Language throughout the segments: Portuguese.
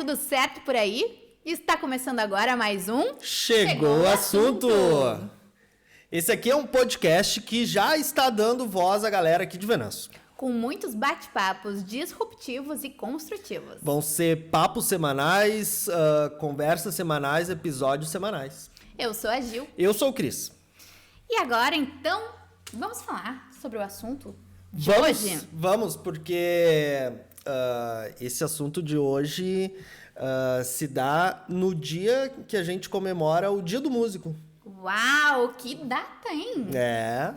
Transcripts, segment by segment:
tudo certo por aí? Está começando agora mais um Chegou o assunto! Esse aqui é um podcast que já está dando voz à galera aqui de Venâncio. Com muitos bate-papos disruptivos e construtivos. Vão ser papos semanais, conversas semanais, episódios semanais. Eu sou a Gil. Eu sou o Cris. E agora, então, vamos falar sobre o assunto de hoje? Vamos, porque esse assunto de hoje se dá no dia que a gente comemora o Dia do Músico. Uau, que data, hein? É.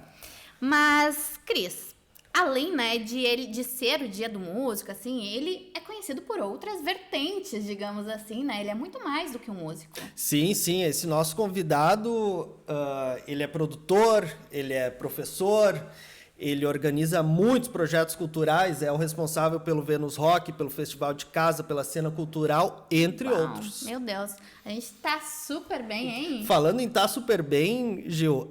Mas, Cris, além, né, de ser o Dia do Músico, assim, ele é conhecido por outras vertentes, digamos assim, né? Ele é muito mais do que um músico. Sim, esse nosso convidado, ele é produtor, ele é professor, ele organiza muitos projetos culturais, é o responsável pelo Vênus Rock, pelo Festival de Casa, pela cena cultural, entre outros. Meu Deus, a gente tá super bem, hein? Falando em tá super bem, Gil,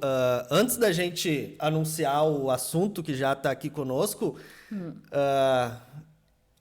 antes da gente anunciar o assunto que já está aqui conosco,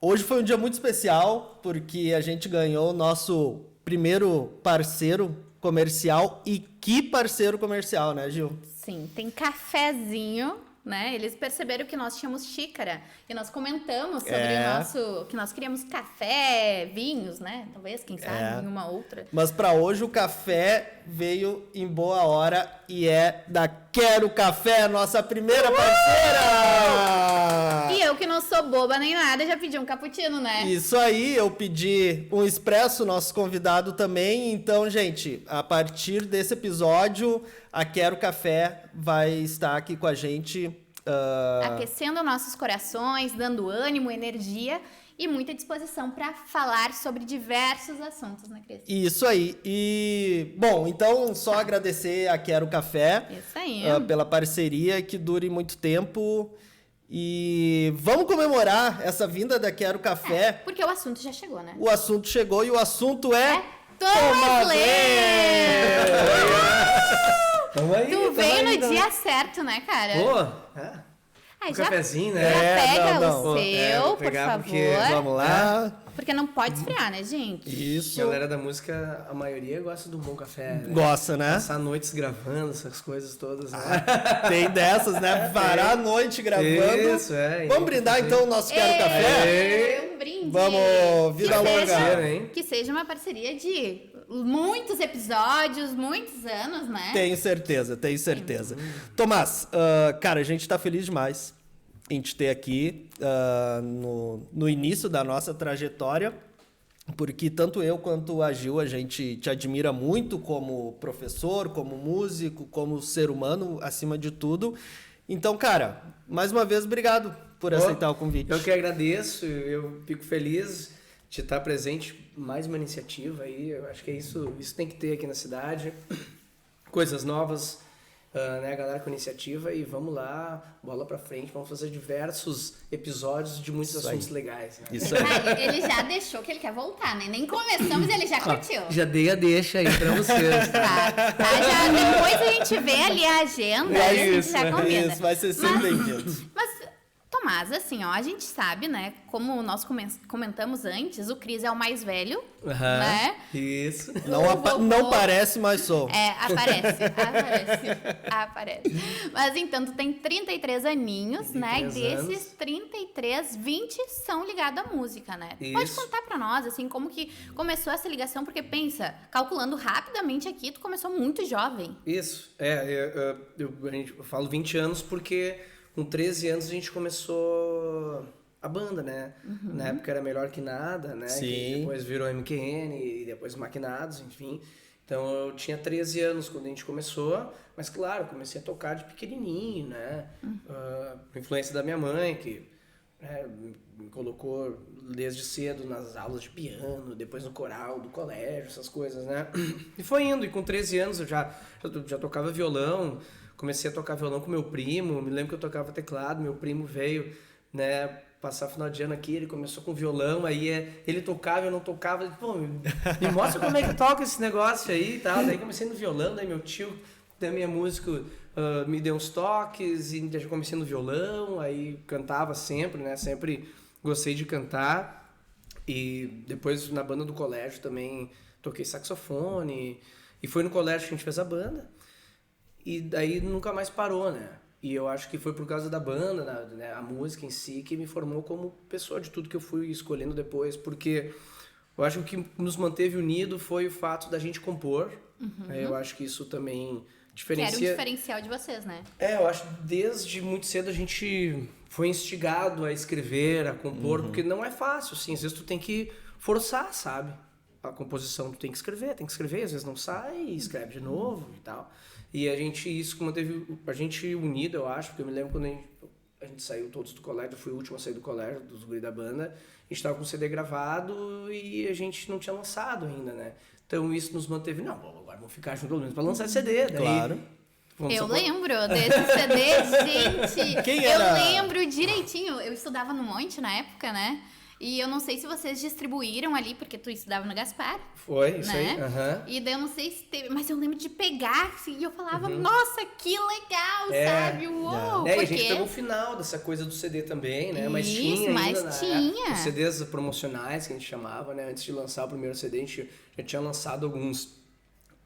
hoje foi um dia muito especial, porque a gente ganhou o nosso primeiro parceiro comercial. E que parceiro comercial, né, Gil? Sim, tem cafezinho, né? Eles perceberam que nós tínhamos xícara e nós comentamos sobre o nosso... que nós queríamos café, vinhos, né? Talvez, quem sabe, em uma outra. Mas para hoje o café veio em boa hora e é da Quero Café, nossa primeira parceira! E eu que não sou boba nem nada, já pedi um cappuccino, né? Isso aí, eu pedi um expresso, nosso convidado também. Então, gente, a partir desse episódio, a Quero Café vai estar aqui com a gente. Aquecendo nossos corações, dando ânimo, energia e muita disposição para falar sobre diversos assuntos, né, Cris? Isso aí. E, bom, então só agradecer a Quero Café. Isso aí. Pela parceria, que dure muito tempo. E vamos comemorar essa vinda da Quero Café. Porque o assunto já chegou, né? O assunto chegou e o assunto é... Thomas Lê! Tu veio no então. dia certo, né, cara? Pô, Ai, um cafezinho, né? Já pega não. o seu, vou por pegar favor. porque- Vamos lá. Porque não pode esfriar, né, gente? Isso. A galera da música, a maioria gosta do bom café, né? Gosta, né? Passar noites gravando essas coisas todas, né? Tem dessas, né? Varar a noite gravando. Isso, é. Vamos brindar então o nosso Quero Café? Um brinde. Vamos, vida longa. hein? Que seja uma parceria de muitos episódios, muitos anos, né? Tenho certeza. Tomás, cara, a gente tá feliz demais em te ter aqui no início da nossa trajetória, porque tanto eu quanto a Gil, a gente te admira muito como professor, como músico, como ser humano, acima de tudo. Então, cara, mais uma vez, obrigado por aceitar o convite. Eu que agradeço, eu fico feliz de estar presente, mais uma iniciativa aí, eu acho que é isso tem que ter aqui na cidade, coisas novas, né, a galera com iniciativa, e vamos lá, bola pra frente, vamos fazer diversos episódios de muitos assuntos legais. Né? Isso aí. Ah, ele já deixou que ele quer voltar, né? Nem começamos e ele já curtiu. Já dei a deixa aí pra vocês. Tá, já depois a gente vê ali a agenda e a gente já combina. Isso, vai ser sempre bem-vindo. Mas, Tomás, assim, ó, a gente sabe, né, como nós comentamos antes, o Cris é o mais velho, né? Isso. Não parece, mas sou. Aparece. Mas então, tu tem 33 aninhos, né? E 33 desses 33, 20 são ligados à música, né? Isso. Pode contar pra nós, assim, como que começou essa ligação? Porque pensa, calculando rapidamente aqui, tu começou muito jovem. Isso. Eu falo 20 anos porque com 13 anos a gente começou a banda, né? Na época era Melhor Que Nada, né? Sim. Que depois virou MQN e depois Maquinados, enfim. Então eu tinha 13 anos quando a gente começou, mas claro, comecei a tocar de pequenininho, né? Por influência da minha mãe, que me colocou desde cedo nas aulas de piano, depois no coral do colégio, essas coisas, né? E foi indo, e com 13 anos eu já tocava violão, comecei a tocar violão com meu primo, me lembro que eu tocava teclado, meu primo veio, né, passar final de ano aqui, ele começou com violão, aí ele tocava, eu não tocava, pô, me mostra como é que toca esse negócio aí e tal, daí comecei no violão, daí meu tio, também é músico, me deu uns toques, e já comecei no violão, aí cantava sempre, né, sempre gostei de cantar, E depois na banda do colégio também toquei saxofone. E foi no colégio que a gente fez a banda. E daí nunca mais parou, né? E eu acho que foi por causa da banda, né, a música em si, que me formou como pessoa de tudo que eu fui escolhendo depois. Porque eu acho que o que nos manteve unidos foi o fato da gente compor. Eu acho que isso também diferencia... Que era o diferencial de vocês, né? Eu acho que desde muito cedo a gente foi instigado a escrever, a compor, porque não é fácil, assim. Às vezes tu tem que forçar, sabe? A composição tu tem que escrever, às vezes não sai, escreve de novo e tal. E isso manteve a gente unido, eu acho, porque eu me lembro quando a gente saiu todos do colégio, eu fui o último a sair do colégio, dos guri da banda, a gente tava com o CD gravado e a gente não tinha lançado ainda, né? Então isso nos manteve, agora vamos ficar juntos pelo menos pra lançar CD. Daí, Claro. Eu lembro desse CD, gente. Quem era? Eu lembro direitinho. Eu estudava no Monte na época, né? E eu não sei se vocês distribuíram ali, porque tu estudava no Gaspar. Foi, isso né? aí. Aham. E daí eu não sei se teve, mas eu lembro de pegar, assim, e eu falava, nossa, que legal, sabe? Uou! E a Porque... gente pegou o final dessa coisa do CD também, né? Mas Isso, tinha mas ainda, tinha. Os CDs promocionais que a gente chamava, né? Antes de lançar o primeiro CD, a gente já tinha lançado alguns.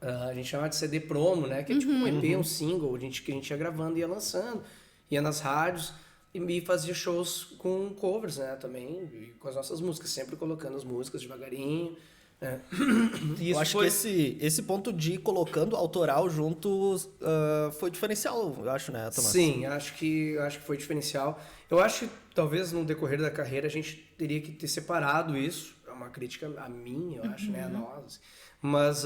A gente chamava de CD promo, né? Que é tipo um EP, um single, que a gente ia gravando e ia lançando. Ia nas rádios e fazia shows com covers, né? Também, e com as nossas músicas, sempre colocando as músicas devagarinho. Né? E Eu acho que esse ponto de ir colocando autoral junto foi diferencial, eu acho, né, Tomás? Sim, acho que foi diferencial. Eu acho que talvez no decorrer da carreira a gente teria que ter separado isso. É uma crítica a mim, eu acho, né? A nós. Mas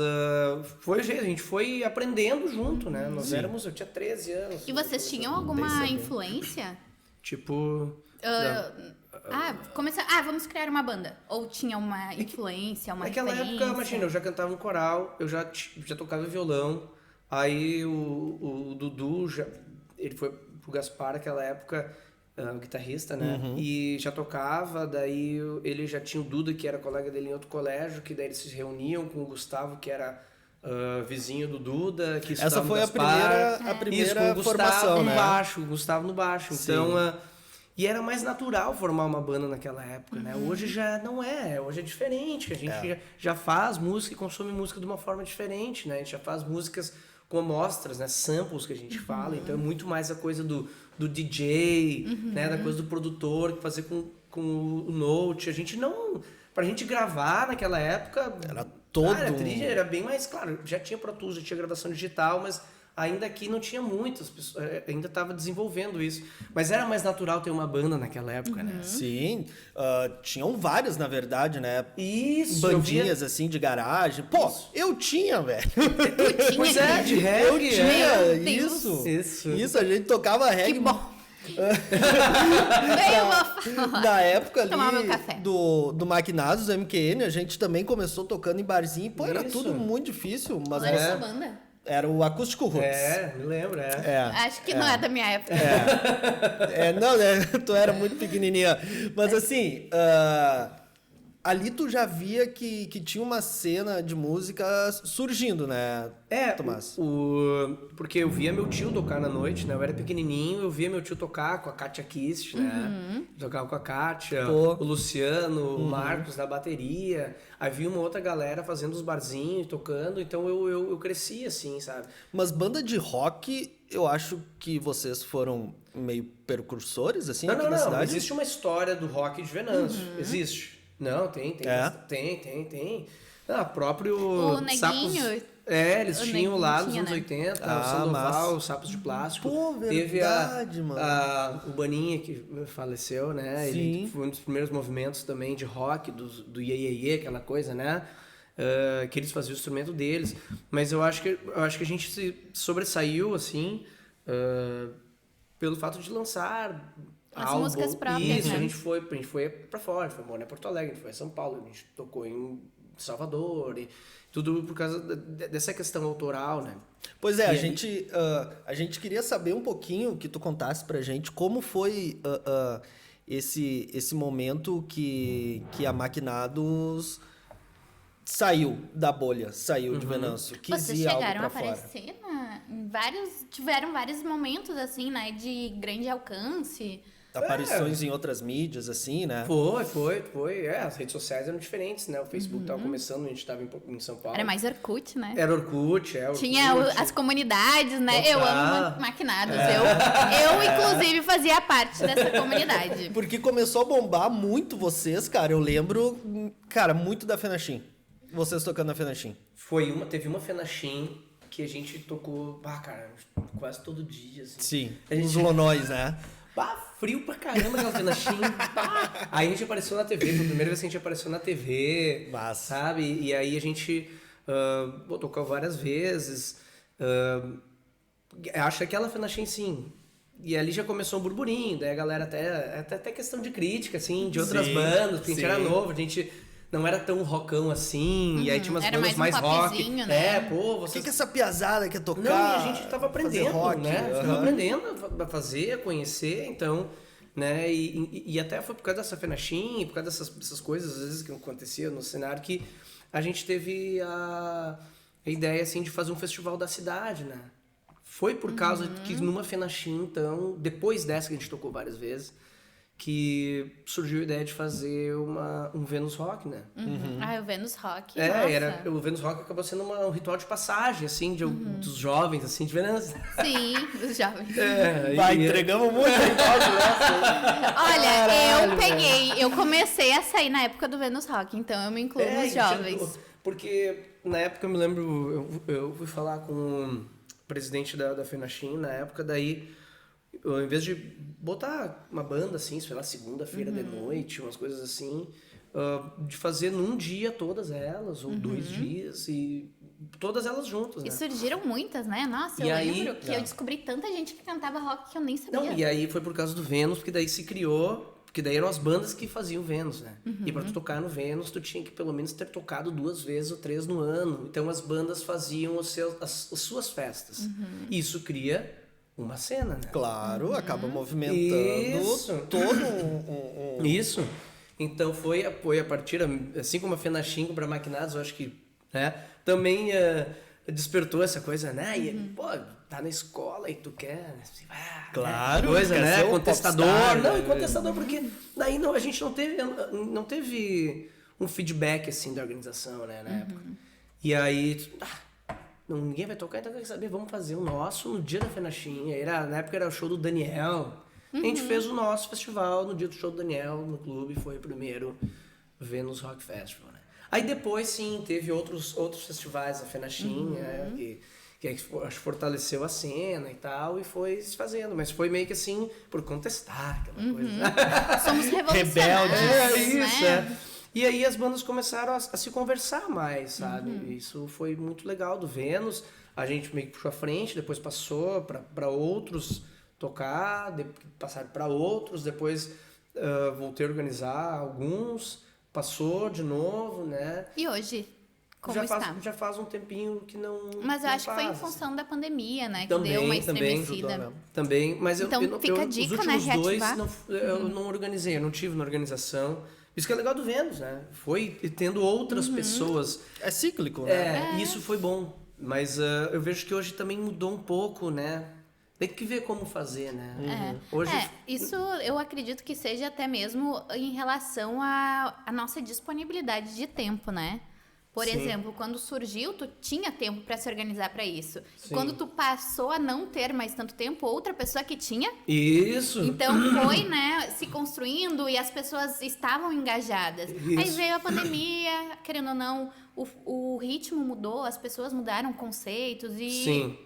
foi o jeito, a gente foi aprendendo junto, né? Eu tinha 13 anos. E vocês tinham alguma influência? Tipo... Vamos criar uma banda. Ou tinha uma influência, uma Naquela referência? época, imagina, eu já cantava no coral, eu já tocava violão, aí o Dudu, ele foi pro Gaspar naquela época, o guitarrista, né? E já tocava, daí ele já tinha o Duda, que era colega dele em outro colégio, que daí eles se reuniam com o Gustavo, que era vizinho do Duda, que Essa foi a primeira formação, né? O Gustavo no baixo. Então, e era mais natural formar uma banda naquela época, né? Hoje já não é, hoje é diferente, a gente já faz música e consome música de uma forma diferente, né? A gente já faz músicas com amostras, né? Samples que a gente fala, então é muito mais a coisa do DJ, né? Da coisa do produtor, que fazer com o Note. A gente não... Pra gente gravar naquela época... Era todo... Cara, a trilha era bem mais... Claro, já tinha Pro Tools, já tinha gravação digital, mas... Ainda aqui não tinha muitas pessoas, ainda estava desenvolvendo isso. Mas era mais natural ter uma banda naquela época, né? Sim, tinham várias, na verdade, né? Isso, bandinhas assim de garagem. Pô, eu tinha, velho. Pois é, de reggae. Eu tinha, Deus. Isso, a gente tocava reggae. Que bom. Na época ali Tomar meu café. do Maquinados, do MQN, a gente também começou tocando em barzinho. Pô, era tudo muito difícil, mas Qual era essa banda? era o Acústico Roots. Me lembro, Acho que não é da minha época. Não, né? Tu era muito pequenininha. Mas assim, ali tu já via que tinha uma cena de música surgindo, né, Tomás? Porque eu via meu tio tocar na noite, né? Eu era pequenininho, eu via meu tio tocar com a Kátia Kist, né? Tocava com a Kátia, o Luciano, o Marcos da bateria. Aí vi uma outra galera fazendo os barzinhos, tocando. Então eu cresci assim, sabe? Mas banda de rock, eu acho que vocês foram meio precursores, assim, aqui na cidade? Existe uma história do rock de Venâncio. Existe. Não, tem. Próprio... O Neguinho... Sapos, eles tinham lá nos anos né? 80, o Sandoval, os Sapos de Plástico. Pô, verdade, teve mano. o Baninha, que faleceu, né? Sim. Ele foi um dos primeiros movimentos também de rock, do Iê Iê Iê, aquela coisa, né? Que eles faziam o instrumento deles. Mas eu acho que a gente se sobressaiu, assim, pelo fato de lançar... As músicas próprias, Isso, né? a gente foi pra fora, a gente foi morar em Porto Alegre, a gente foi em São Paulo, a gente tocou em Salvador, e tudo por causa dessa questão autoral, né? Pois é, a gente queria saber um pouquinho, que tu contasse pra gente, como foi esse momento que a Maquinados saiu da bolha, saiu de Venâncio. Vocês chegaram a aparecer tiveram vários momentos, assim, né, de grande alcance. aparições em outras mídias, assim, né? Foi. As redes sociais eram diferentes, né? O Facebook tava começando, a gente tava em São Paulo. Era mais Orkut, né? Era Orkut. Tinha as comunidades, né? Eu amo maquinados. Eu, inclusive, fazia parte dessa comunidade. Porque começou a bombar muito vocês, cara. Eu lembro, cara, muito da Fenachim. Vocês tocando na Fenachim. Teve uma Fenachim que a gente tocou, cara, quase todo dia, assim. Sim, os lonóis, né? Frio pra caramba aquela Fenachim. Aí a gente apareceu na TV, foi a primeira vez que a gente apareceu na TV, sabe? E aí a gente tocou várias vezes. Acho que aquela Fenachim, sim. E ali já começou um burburinho, daí a galera até questão de crítica, assim, de outras bandas, porque a gente era novo, a gente não era tão rockão assim, e aí tinha umas bandas mais rock. Né? Vocês... O que essa piazada quer tocar? Não, e a gente tava aprendendo, rock, né? A gente tava aprendendo a fazer, a conhecer, então, né? E até foi por causa dessa Fenachim, por causa dessas coisas, às vezes, que acontecia no cenário, que a gente teve a ideia, assim, de fazer um festival da cidade, né? Foi por causa que numa Fenachim, então, depois dessa que a gente tocou várias vezes, que surgiu a ideia de fazer um Vênus Rock, né? O Vênus Rock, o Vênus Rock acabou sendo um ritual de passagem, assim, dos jovens, assim, de Vênus. Sim, dos jovens. Entregamos muito ritual nessa. Olha, eu comecei a sair na época do Vênus Rock, então eu me incluo nos jovens. Porque na época eu me lembro, eu fui falar com o presidente da Fenachim na época, daí... Ao invés de botar uma banda assim, sei lá, segunda-feira de noite, umas coisas assim, de fazer num dia todas elas, ou 2 dias, e todas elas juntas, né? E surgiram muitas, né? Nossa, eu lembro que eu descobri tanta gente que cantava rock que eu nem sabia. Não, e aí foi por causa do Vênus, porque daí se criou, porque daí eram as bandas que faziam Vênus, né? E pra tu tocar no Vênus, tu tinha que pelo menos ter tocado 2 vezes ou 3 no ano. Então as bandas faziam as suas festas. E isso cria uma cena, né? Claro, acaba movimentando todo Isso. Então foi a partir, assim como a Fenachim para Maquinados, eu acho que, né, também despertou essa coisa, né? E, tá na escola e tu quer... Claro, coisa, né? Contestador. Popstar, Contestador, porque daí a gente não teve um feedback, assim, da organização, né, na época. E aí... ninguém vai tocar, então quer saber, vamos fazer o nosso no dia da Fenachim. Na época era o show do Daniel. A gente fez o nosso festival no dia do show do Daniel, no clube, foi o primeiro Vênus Rock Festival, né? Aí depois, sim, teve outros festivais da Fenachim, que acho que fortaleceu a cena e tal, e foi se fazendo. Mas foi meio que assim, por contestar aquela coisa. Somos revolucionários, isso, né? E aí as bandas começaram a se conversar mais, sabe? Isso foi muito legal do Vênus. A gente meio que puxou à frente, depois passou para outros tocar, passaram para outros, depois voltei a organizar alguns, passou de novo, né? E hoje, como já faz um tempinho que não. Mas eu acho que foi em função da pandemia, né? Que deu uma estremecida. Também, mas então, fica a dica, os né? últimos Reativar. eu não organizei, eu não tive na organização. Isso que é legal do Vênus, né? Foi tendo outras pessoas. É cíclico, né? Isso foi bom. Mas eu vejo que hoje também mudou um pouco, né? Tem que ver como fazer, né? Hoje... isso eu acredito que seja até mesmo em relação à nossa disponibilidade de tempo, né? Por exemplo, quando surgiu, tu tinha tempo para se organizar para isso. Sim. Quando tu passou a não ter mais tanto tempo, outra pessoa que tinha. Isso. Então foi, né, se construindo e as pessoas estavam engajadas. Isso. Aí veio a pandemia, querendo ou não, o ritmo mudou, as pessoas mudaram conceitos e... Sim.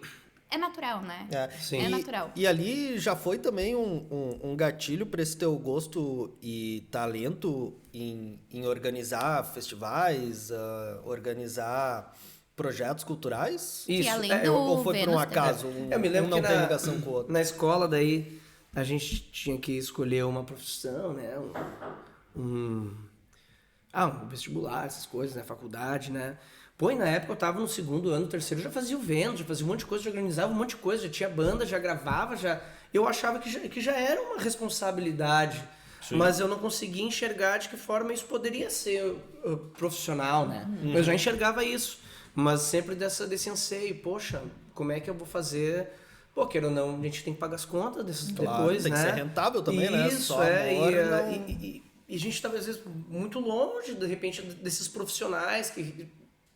É natural, né? Sim. É natural. E ali já foi também um gatilho para esse teu gosto e talento em organizar festivais, organizar projetos culturais? Isso. Ou foi por um acaso? Eu me lembro não que tem ligação com o outro. Na escola, daí, a gente tinha que escolher uma profissão, né? Um vestibular, essas coisas, né? Faculdade, né? Pô, e na época eu tava no 2º ano, 3º, já fazia o Vênus, já fazia um monte de coisa, já organizava um monte de coisa, já tinha banda, já gravava, eu achava que já era uma responsabilidade, sim, mas eu não conseguia enxergar de que forma isso poderia ser profissional, né? Eu já enxergava isso, mas sempre desse anseio, poxa, como é que eu vou fazer pô, queira ou não, a gente tem que pagar as contas desses Claro, depois, tem né? que ser rentável também, né? Isso, Só amor, não- e a gente tá, às vezes, muito longe, de repente, desses profissionais que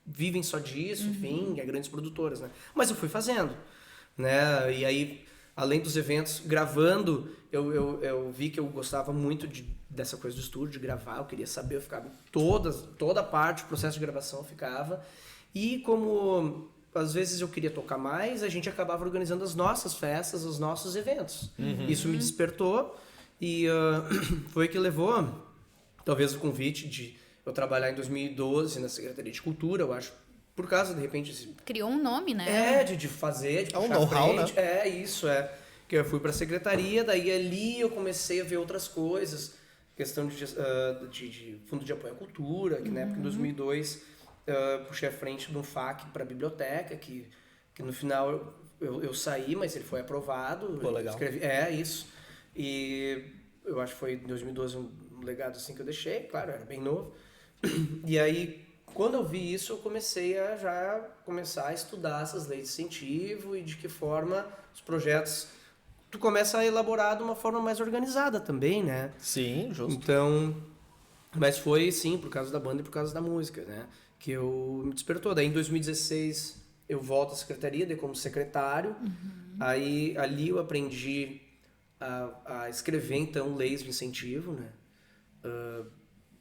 vivem só disso, enfim, grandes produtoras, né? Mas eu fui fazendo, né? E aí, além dos eventos, gravando, eu vi que eu gostava muito dessa coisa do estúdio, de gravar, eu queria saber, eu ficava toda a parte, o processo de gravação eu ficava. E como às vezes eu queria tocar mais, a gente acabava organizando as nossas festas, os nossos eventos. Isso me despertou e foi que levou, talvez, o convite de eu trabalhar em 2012 na Secretaria de Cultura, eu acho, por causa, de repente... Criou um nome, né? de fazer, de É um puxar know-how, frente. né? Isso. Que eu fui para a secretaria, daí ali eu comecei a ver outras coisas, questão de fundo de apoio à cultura, que na época, em 2002, puxei a frente de um FAQ para a biblioteca, que no final eu saí, mas ele foi aprovado. Pô, legal. Isso. E eu acho que foi em 2012 um legado assim que eu deixei, claro, eu era bem novo. E aí, quando eu vi isso, eu comecei a começar a estudar essas leis de incentivo e de que forma os projetos... Tu começa a elaborar de uma forma mais organizada também, né? Sim, justo. Então, mas foi sim por causa da banda e por causa da música, né? Que eu me despertou. Daí em 2016 eu volto à secretaria, daí como secretário. Aí ali eu aprendi a escrever então leis de incentivo, né?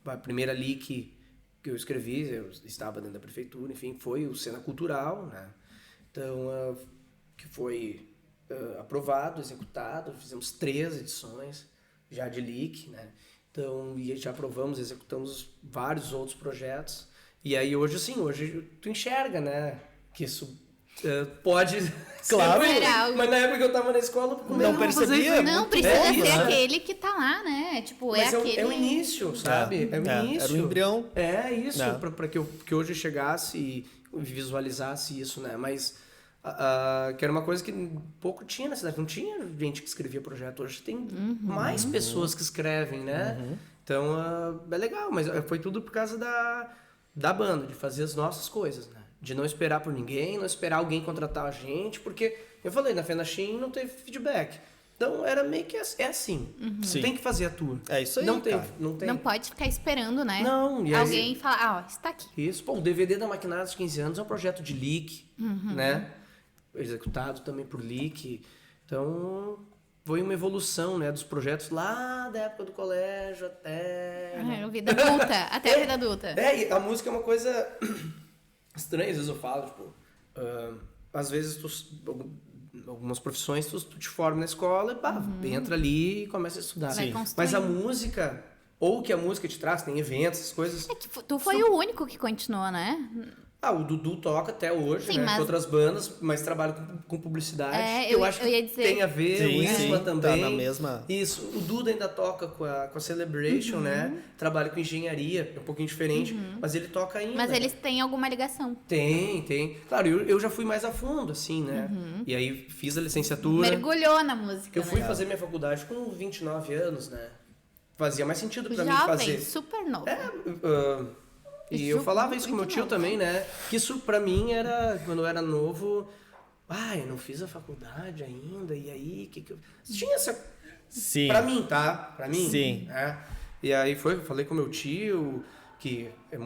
A primeira lei que eu escrevi, eu estava dentro da prefeitura, enfim, foi o Cena Cultural, né? Então, que foi aprovado, executado, fizemos 3 edições já de LIC, né? Então, e já aprovamos, executamos vários outros projetos. E aí hoje tu enxerga, né? Que isso pode Claro. ser Algo. mas na época que eu tava na escola, como Não eu vou fazer percebia. isso? Não, precisa isso, ser né? aquele que tá lá, né? Tipo, Mas é aquele... é o início, sabe? É o início. Era o embrião. É isso, É. pra que hoje eu chegasse e visualizasse isso, né? Mas que era uma coisa que pouco tinha na cidade. Não tinha gente que escrevia projeto. Hoje tem mais pessoas que escrevem, né? Então, é legal. Mas foi tudo por causa da banda, de fazer as nossas coisas, né? De não esperar por ninguém, não esperar alguém contratar a gente. Porque, eu falei, na Fenachim não teve feedback. Então, era meio que assim. Sim. Tem que fazer a tua. É isso aí, não tem, cara. não tem. Não pode ficar esperando, né? Não, e aí- Alguém fala, ó, está aqui. Isso, pô, o DVD da Maquinados de 15 anos é um projeto de leak, né? Executado também por leak. Então, foi uma evolução, né, dos projetos lá da época do colégio até... Ah, vida adulta, até a vida adulta. E a música é uma coisa estranha, às vezes eu falo, tipo, às vezes algumas profissões tu te forma na escola e pá, entra ali e começa a estudar. Vai Sim. construindo. Mas a música, ou que a música te traz, tem eventos, essas coisas... É que tu foi o único que continuou, né? O Dudu toca até hoje, Sim, né? mas- Com outras bandas, mas trabalha com publicidade. É, que eu acho eu ia que dizer- tem a ver, o Isma tá também. na mesma... Isso, o Duda ainda toca com a Celebration, né? Trabalha com engenharia, é um pouquinho diferente, mas ele toca ainda. Mas eles têm alguma ligação. Tem. Claro, eu já fui mais a fundo, assim, né? E aí fiz a licenciatura. Mergulhou na música, Eu fui né? fazer minha faculdade com 29 anos, né? Fazia mais sentido pra mim Jovem, fazer. super novo. E eu falava isso com meu Muito tio novo. também, né? Que isso pra mim era, quando eu era novo, eu não fiz a faculdade ainda, e aí, que eu... Tinha essa... Sim. Pra mim, tá? Pra mim. Sim. É. E aí falei com meu tio, que é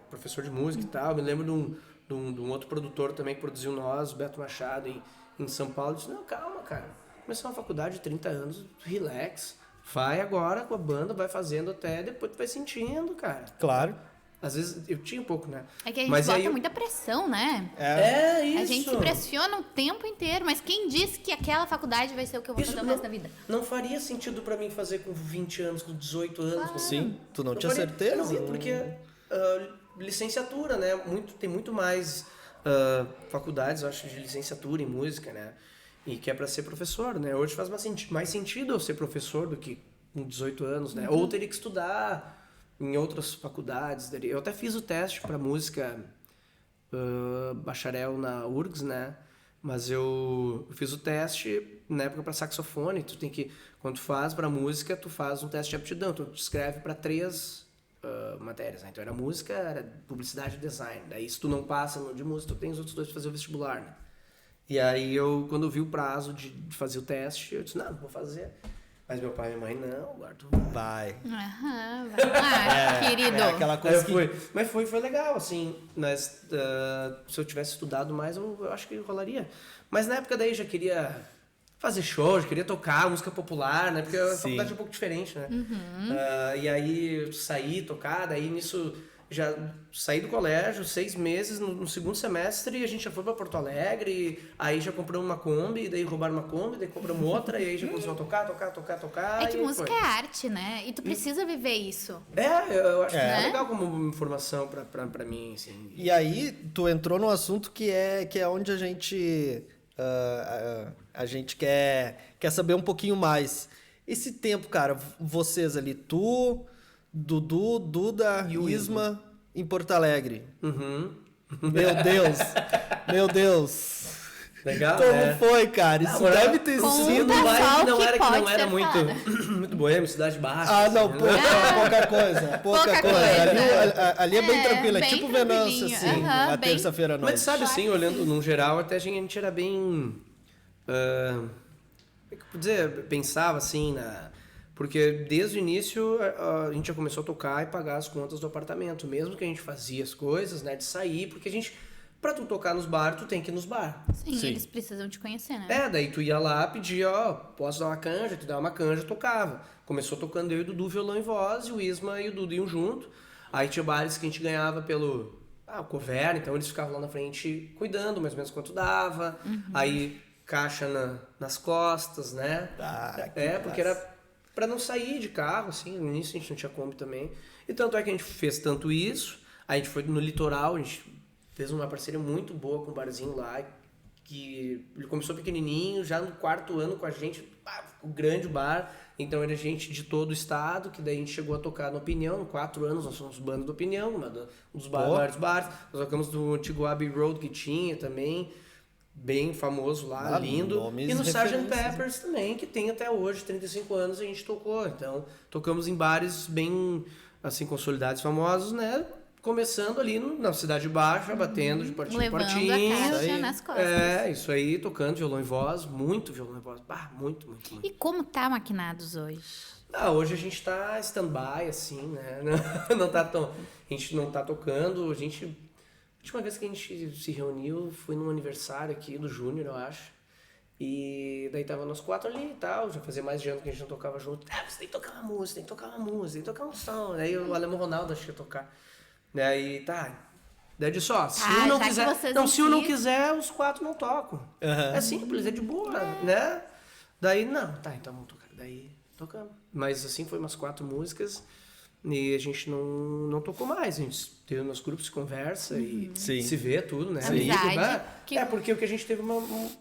professor de música e tal, me lembro de um outro produtor também que produziu nós, o Beto Machado, em São Paulo, disse, não, calma, cara, começar uma faculdade de 30 anos, relax, vai agora com a banda, vai fazendo até, depois tu vai sentindo, cara. Claro. Às vezes eu tinha um pouco, né? É que a gente Mas bota aí muita pressão, né? É isso. A gente se pressiona o tempo inteiro, mas quem disse que aquela faculdade vai ser o que eu vou fazer o resto da vida? Não faria sentido pra mim fazer com 20 anos, com 18 anos. com... Sim, tu não Não tinha faria- certeza? Não, porque licenciatura, né? Tem muito mais faculdades, eu acho, de licenciatura em música, né? E que é pra ser professor, né? Hoje faz mais sentido eu ser professor do que com 18 anos, né? Ou teria que estudar em outras faculdades. Eu até fiz o teste pra música bacharel na URGS, né? Mas eu fiz o teste na época para saxofone. Tu tem que, quando tu faz para música, tu faz um teste de aptidão. Tu escreve para 3 matérias, né? Então era música, era publicidade e design. Daí se tu não passa no de música, tu tem os outros 2 para fazer o vestibular, né? E aí quando eu vi o prazo de fazer o teste, eu disse, não vou fazer. Mas meu pai e minha mãe, não, agora tu vai. Aham, vai lá, querido. É aquela coisa que... Mas foi legal, assim, mas se eu tivesse estudado mais, eu acho que rolaria. Mas na época daí já queria fazer show, já queria tocar música popular, né? Porque a faculdade é um pouco diferente, né? E aí saí, tocar, daí nisso... Já saí do colégio, 6 meses, no segundo semestre, a gente já foi pra Porto Alegre, aí já compramos uma Kombi, daí roubaram uma Kombi, daí compramos outra, e aí já começou a tocar. É que música é arte, né? E tu precisa viver isso. Eu acho que é legal como informação pra mim, assim. E aí, tu entrou num assunto que é onde a gente quer saber um pouquinho mais. Esse tempo, cara, vocês ali, tu... Dudu, Duda e o Isma em Porto Alegre. Meu Deus. Legal, Como foi, cara? Isso deve ter sido... Não era muito boêmio, cidade baixa. Ah, não, pouca coisa. Pouca coisa. Ali é bem tranquilo, é bem tipo Venâncio, assim, na terça-feira à noite. Mas sabe, assim, olhando num geral, até a gente era bem... como é que eu vou dizer? Pensava, assim, Porque desde o início a gente já começou a tocar e pagar as contas do apartamento. Mesmo que a gente fazia as coisas, né, de sair, porque a gente... Pra tu tocar nos bar, tu tem que ir nos bar. Sim, eles precisam te conhecer, né? Daí tu ia lá, pedia, posso dar uma canja? Tu dava uma canja, tocava. Começou tocando eu e o Dudu violão e voz, e o Isma e o Dudu iam junto. Aí tinha bares que a gente ganhava pelo cover, então eles ficavam lá na frente cuidando, mais ou menos quanto dava. Aí caixa nas costas, né? Porque era... Pra não sair de carro, assim, no início a gente não tinha Kombi também. E tanto é que a gente fez tanto isso, a gente foi no litoral, a gente fez uma parceria muito boa com um barzinho lá, que ele começou pequenininho, já no 4º ano com a gente, o grande bar, então era gente de todo o estado, que daí a gente chegou a tocar no Opinião, em 4 anos nós somos banda do Opinião, um dos vários bares, nós tocamos do antigo Abbey Road que tinha também, bem famoso lá, lindo. E no Sgt. Peppers também, que tem até hoje, 35 anos, a gente tocou. Então, tocamos em bares bem, assim, consolidados, famosos, né? Começando ali na Cidade Baixa, batendo de portinho em portinho. Levando a caixa nas costas. Isso aí, tocando violão e voz, muito violão e voz. Muito. E como tá Maquinados hoje? Hoje a gente tá stand-by, assim, né? A gente não tá tocando, a última vez que a gente se reuniu foi num aniversário aqui do Júnior, eu acho. E daí tava nós 4 ali e tal, já fazia mais de ano que a gente não tocava junto. Você tem que tocar uma música, tem que tocar um som. Daí o Alemão Ronaldo achou que ia tocar. Daí Daí eu disse, se um não quiser. Se um não quiser, os 4 não tocam. É simples, é de boa, né? Daí, então vamos tocar. Daí tocamos. Mas assim, foi umas 4 músicas. E a gente não tocou mais, a gente teve nos grupos, conversa e se vê tudo, né? Porque o que a gente teve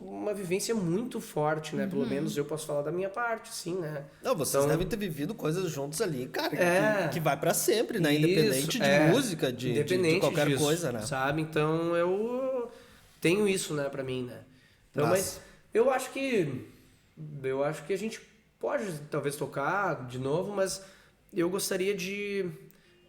uma vivência muito forte, né? Pelo menos eu posso falar da minha parte, sim, né? Não, vocês devem ter vivido coisas juntos ali, cara, que vai pra sempre, né? Independente de música, de qualquer coisa, né? Sabe? Então eu tenho isso, né, pra mim, né? Então, mas eu acho que a gente pode talvez tocar de novo, mas eu gostaria de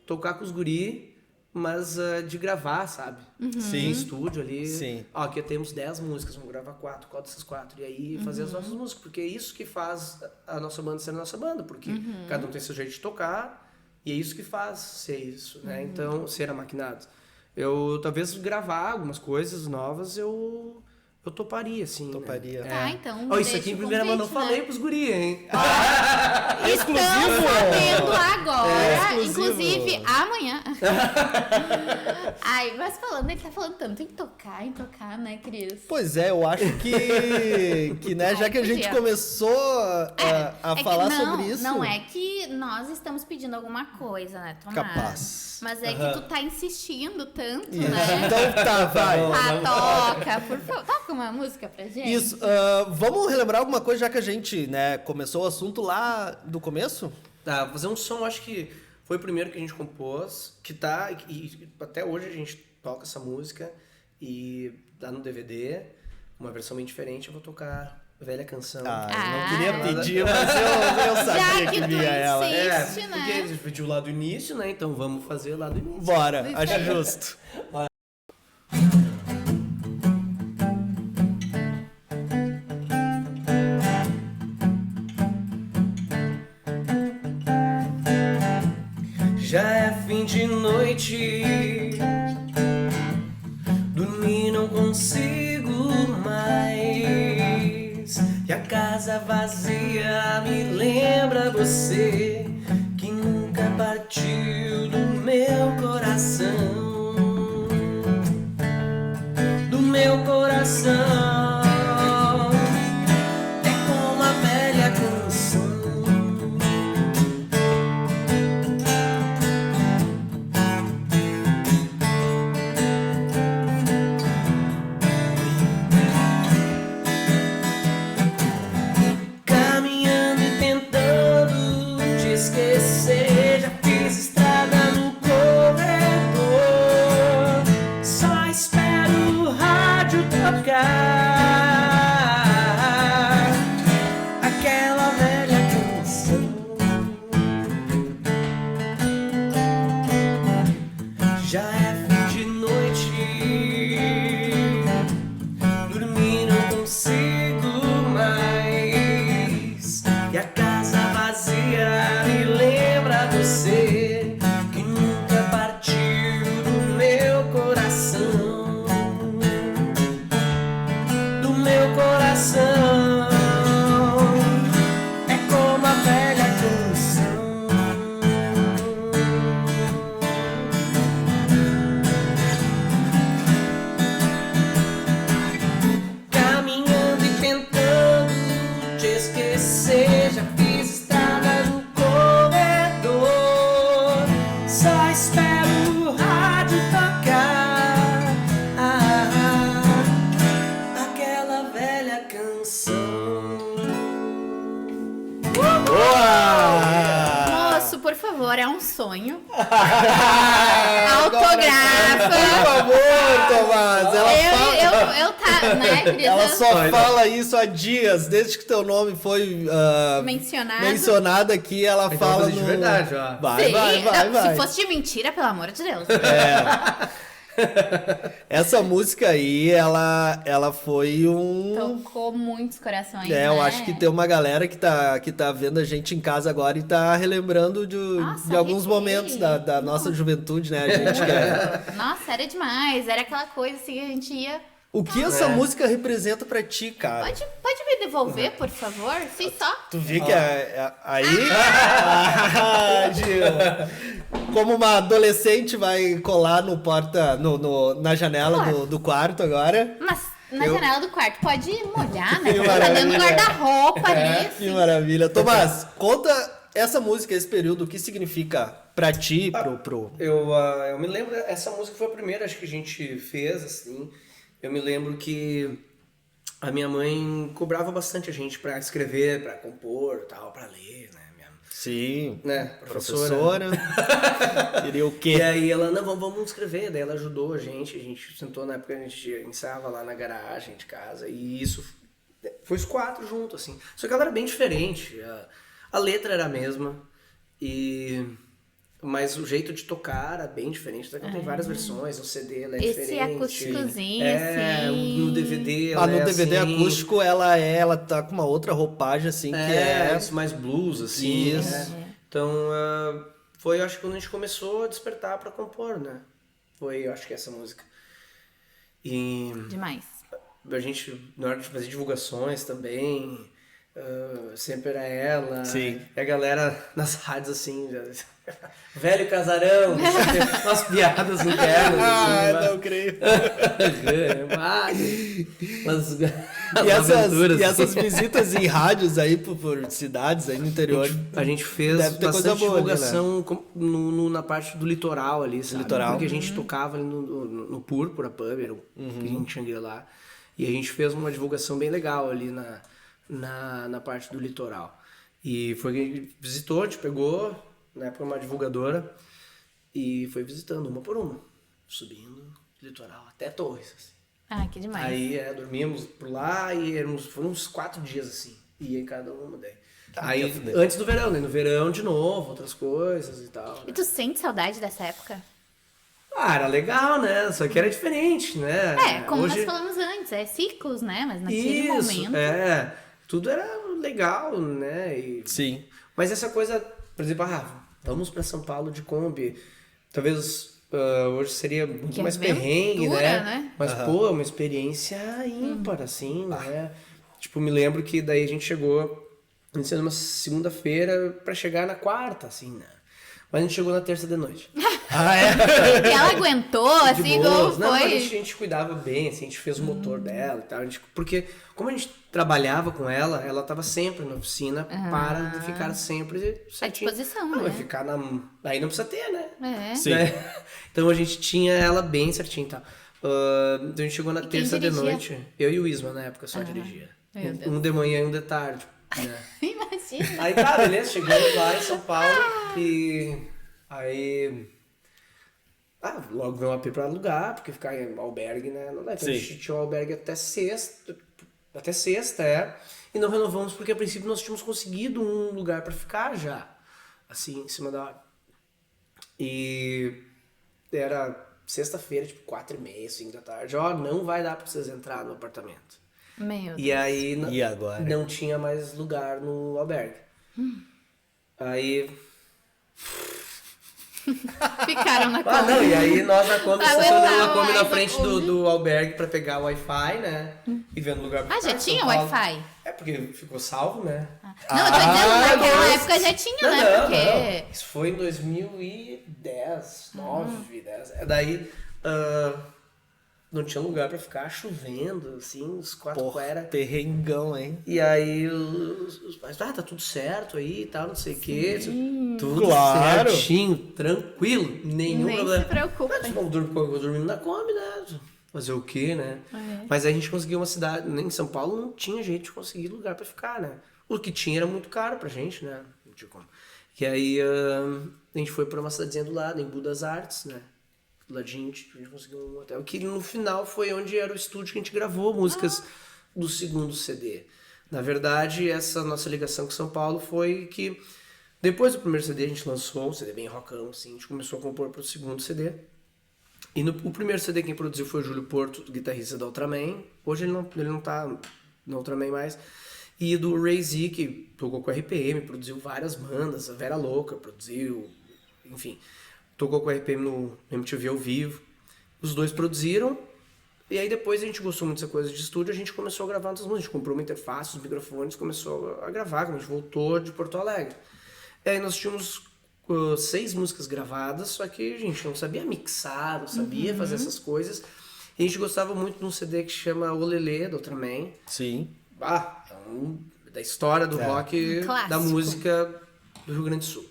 tocar com os guri, mas de gravar, sabe? Em estúdio ali. Sim. Aqui temos 10 músicas, vamos gravar 4, qual dessas 4? E aí fazer as nossas músicas, porque é isso que faz a nossa banda ser a nossa banda, porque cada um tem seu jeito de tocar, e é isso que faz ser isso, né? Então, ser a Maquinados. Eu talvez gravar algumas coisas novas, eu toparia, assim. Toparia. Né? Tá, então. Isso aqui em primeira mão não falei pros guri, hein? Estão sabendo agora. Inclusive, amanhã. Mas ele tá falando tanto em tocar, né, Cris? Pois é, eu acho que né, já que a gente começou a falar sobre isso... Não é que nós estamos pedindo alguma coisa, né, Tomás? Capaz. Mas é que tu tá insistindo tanto, Isso. né? Então tá, vai. Toca, por favor. Toca uma música pra gente. Isso. Vamos relembrar alguma coisa, já que a gente, né, começou o assunto lá do começo? Tá, fazer um som, acho que foi o primeiro que a gente compôs, e até hoje a gente toca essa música, e tá no DVD, uma versão bem diferente, eu vou tocar Velha Canção. Eu não queria pedir, mas eu sabia que vinha ela. Insiste, porque a gente pediu lá do início, né, então vamos fazer lá do início. Bora, acho justo. noite, dormir não consigo mais. E a casa vazia me lembra você, que nunca partiu do meu coração, do meu coração. É como a velha canção. Caminhando e tentando te esquecer, já fiz estrada no corredor, só espero o rádio tocar aquela velha canção. Já é fim de noite, dormir não consigo mais. E a casa vazia me lembra você, que nunca partiu do meu coração, do meu coração. É como a velha canção. Caminhando e tentando te esquecer, já fiz estrada no corredor, só espero o rádio tocar aquela velha canção. Boa! Moço, por favor, é um sonho. Por Autografa. favor, Tomás. Eu tá, né, querida? Ela só fala isso há dias, desde que teu nome foi mencionado aqui, ela Então fala fazer de verdade, ó. Vai, Sim, vai, vai, não, vai. Se fosse de mentira, pelo amor de Deus. Essa música aí, ela foi um... Tocou muitos corações, eu né? acho que tem uma galera que tá vendo a gente em casa agora e tá relembrando de Nossa, alguns arrepiei. momentos da nossa juventude, né? A gente Nossa, era demais. Era aquela coisa assim que a gente ia... O que essa música representa pra ti, cara? Pode me devolver, por favor? Sim, só. Tu vê que aí... Gil, como uma adolescente vai colar no na janela do quarto agora. Mas na janela do quarto pode molhar, né? Que Tá dentro do maravilha. guarda-roupa ali. Que maravilha. Tomás, conta essa música, esse período, o que significa pra ti, pro... Eu me lembro, essa música foi a primeira, acho que a gente fez, assim. Eu me lembro que a minha mãe cobrava bastante a gente pra escrever, pra compor, tal, pra ler, né? Sim, Professora. Queria o quê? E aí ela, não, vamos escrever. Daí ela ajudou a gente sentou na época, a gente ensaiava lá na garagem de casa. E isso foi os quatro juntos, assim. Só que ela era bem diferente. A letra era a mesma, mas o jeito de tocar era bem diferente. Então tem várias versões, o CD ela é diferente. Esse acústicozinho, assim. No DVD ela no DVD assim, acústico ela tá com uma outra roupagem, assim, que é... isso, mais blues, assim. Isso. Né? Então, foi, eu acho, quando a gente começou a despertar pra compor, né? Foi, eu acho que essa música. E Demais. a gente, na hora de fazer divulgações também, sempre era ela. Sim. E a galera nas rádios, assim, velho casarão, umas piadas internas. Assim, não creio. E essas visitas em rádios aí por cidades aí no interior. A gente fez Deve ter coisa bastante boa ali, divulgação na parte do litoral ali, sabe? Litoral. Porque a gente tocava ali no Púrpura Pub, era o que a gente tinha lá. E a gente fez uma divulgação bem legal ali na parte do litoral. E foi que a gente visitou, a gente pegou, na época, uma divulgadora e foi visitando uma por uma, subindo litoral até Torres, assim. Ah, que demais. Aí dormíamos por lá e foram uns 4 dias assim. Ia em cada uma daí. Aí antes do verão, né? No verão de novo, outras coisas e tal. E tu sente saudade dessa época? Ah, era legal, né? Só que era diferente, né? Como Hoje... nós falamos antes, é ciclos, né? Mas naquele momento... tudo era legal, né? Sim. Mas essa coisa, por exemplo, vamos pra São Paulo de Kombi. Talvez hoje seria muito Que mais aventura, perrengue, né? né? Mas, pô, é uma experiência ímpar, assim, né? Tipo, me lembro que daí a gente chegou, iniciando uma segunda-feira pra chegar na quarta, assim, né? Mas a gente chegou na terça de noite. E ela aguentou, De assim, boas. como Não, a foi. gente cuidava bem, assim, a gente fez o motor dela e tal. Porque como a gente trabalhava com ela, ela tava sempre na oficina para ficar sempre certinho. À disposição, não, né? vai ficar na... Aí não precisa ter, né? É. Sim. Né? Então a gente tinha ela bem certinha e tal. Então a gente chegou na quem terça de dirigia? noite. Eu e o Isma na época só dirigia. Meu Deus. Um de manhã e um de tarde. Né? Imagina. Aí tá, beleza, chegamos lá em São Paulo e aí. Logo veio um AP pra alugar, porque ficar em albergue, né? Não dá. Então a Sim. gente tinha um albergue até sexta, e não renovamos porque a princípio nós tínhamos conseguido um lugar pra ficar já, assim, em cima da hora. E era sexta-feira, tipo 4h30, 5 da tarde. Não vai dar pra vocês entrar no apartamento. Meu Deus. E aí E agora? não tinha mais lugar no albergue. Aí. Ficaram na cama. Não, e aí nós na Kombi, estacionando a Kombi na Ai, frente do albergue pra pegar o Wi-Fi, né? E vendo lugar pra ficar Já em tinha São Paulo. Wi-Fi? É porque ficou salvo, né? Não, eu tô dizendo, naquela nossa. época já tinha, né? Porque... Isso foi em 2010, 9, 10. Daí não tinha lugar pra ficar chovendo, assim, os quatro Porra, era. perrengão, hein? E aí os pais, tá tudo certo aí e tal, não sei o quê. Tudo Claro. certinho, tranquilo, nenhum Nem problema. se preocupa. Mas, vou dormindo na Kombi, né? Fazer o quê, né? É. Mas aí a gente conseguiu uma cidade, em São Paulo não tinha jeito de conseguir lugar pra ficar, né? O que tinha era muito caro pra gente, né? Não tinha como. E aí a gente foi pra uma cidadezinha do lado, em Budas Artes, né? Do ladinho, a gente conseguiu um hotel. Que no final foi onde era o estúdio que a gente gravou músicas do segundo CD. Na verdade, essa nossa ligação com São Paulo foi que depois do primeiro CD a gente lançou um CD bem rockão, assim, a gente começou a compor pro segundo CD. E o primeiro CD quem produziu foi o Júlio Porto, guitarrista da Ultraman. Hoje ele não tá na Ultraman mais. E do Ray Z, que tocou com a RPM, produziu várias bandas, a Vera Louca produziu, enfim, tocou com a RPM no MTV ao vivo. Os dois produziram, e aí depois a gente gostou muito dessa coisa de estúdio, a gente começou a gravar outras músicas, a gente comprou uma interface, os microfones, começou a gravar, quando a gente voltou de Porto Alegre. E aí nós tínhamos 6 músicas gravadas, só que a gente não sabia mixar, não sabia fazer essas coisas. E a gente gostava muito de um CD que chama Olelê, da Ultraman. Sim. Da história do rock, clássico. da música do Rio Grande do Sul.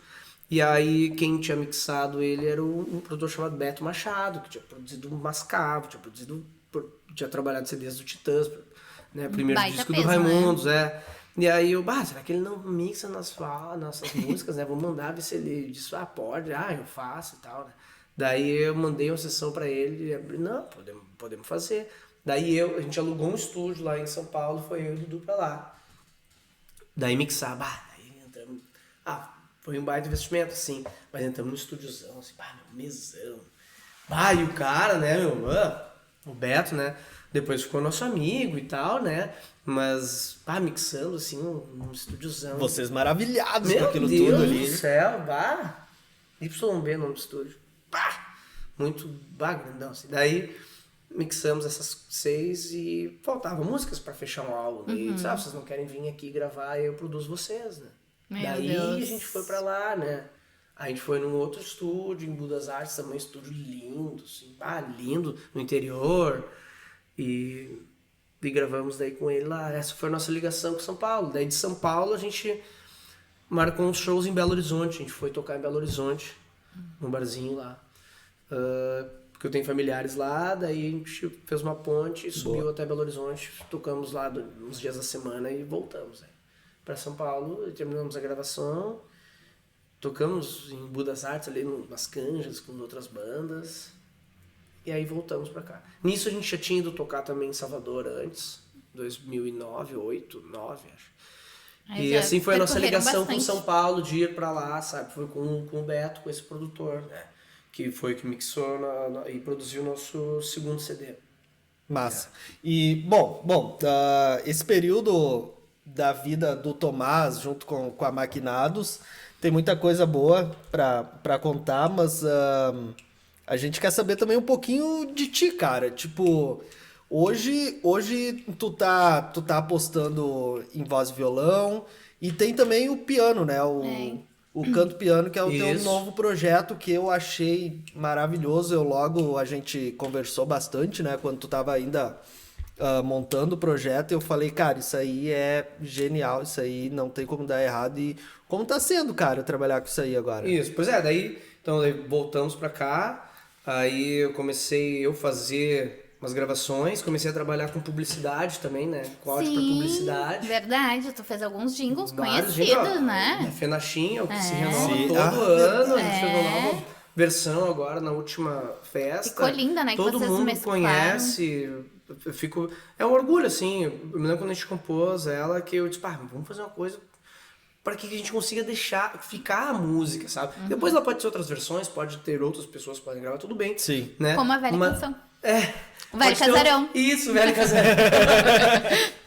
E aí quem tinha mixado ele era um produtor chamado Beto Machado, que tinha produzido Mascavo, tinha trabalhado CDs do Titãs, né? Primeiro Baita disco peso, do Raimundos, E aí eu, será que ele não mixa nossas músicas, né? Vou mandar ver se ele disse, pode, eu faço e tal, né? Daí eu mandei uma sessão pra ele, ele não, podemos fazer. Daí a gente alugou um estúdio lá em São Paulo, foi eu e o Dudu pra lá. Daí mixar, daí entramos, foi um baita investimento, assim, mas entramos no estúdiozão, assim, mesão. E o cara, né, o Beto, né, depois ficou nosso amigo e tal, né, mas, mixando, assim, num estúdiozão. Vocês maravilhados com Meu aquilo Deus tudo ali. do céu, YB o nome do estúdio. Muito grandão, assim. Daí mixamos essas 6 e faltavam músicas pra fechar um álbum. E vocês não querem vir aqui gravar, eu produzo vocês, né? Meu Daí Deus. a gente foi pra lá, né? A gente foi num outro estúdio, em Budas Artes, também um estúdio lindo, assim, lindo, no interior. E gravamos daí com ele lá. Essa foi a nossa ligação com São Paulo. Daí de São Paulo a gente marcou uns shows em Belo Horizonte. A gente foi tocar em Belo Horizonte, num barzinho lá. Porque eu tenho familiares lá, daí a gente fez uma ponte, subiu até Belo Horizonte, tocamos lá uns dias da semana e voltamos para São Paulo, terminamos a gravação, tocamos em Budas Artes, ali nas Canjas, com outras bandas, e aí voltamos para cá. Nisso a gente já tinha ido tocar também em Salvador antes, 2009, 2008, 2009, acho. Aí E já assim foi a nossa percorreram ligação bastante. com São Paulo, de ir pra lá, sabe? Foi com o Beto, com esse produtor, né? Que foi que mixou e produziu o nosso segundo CD. Massa. E, bom, esse período da vida do Tomás, junto com a Maquinados, tem muita coisa boa pra contar, mas a gente quer saber também um pouquinho de ti, cara. Tipo, hoje tu tá apostando em voz e violão e tem também o piano, né? O Canto Piano, que é o teu Isso. novo projeto que eu achei maravilhoso. A gente conversou bastante, né? Quando tu tava ainda montando o projeto, eu falei, cara, isso aí é genial, isso aí não tem como dar errado. E como tá sendo, cara, trabalhar com isso aí agora? Isso, pois é, daí voltamos pra cá, aí eu comecei a fazer umas gravações, comecei a trabalhar com publicidade também, né? Com áudio pra publicidade. Verdade, tu fez alguns jingles Vários conhecidos, jingles, né? A Fenachim, o que se É. renova Sim. todo ano, a gente fez uma nova versão agora na última festa. Ficou linda, né, que Todo vocês mundo mesclaram. conhece, eu fico... É um orgulho, assim, eu me lembro quando a gente compôs ela, que eu disse, pá, vamos fazer uma coisa para que a gente consiga deixar ficar a música, sabe? Depois ela pode ter outras versões, pode ter outras pessoas que podem gravar, tudo bem. Sim. Né? Como a velha canção. É. O Velho Pode ter Casarão. Isso, o Velho Casarão.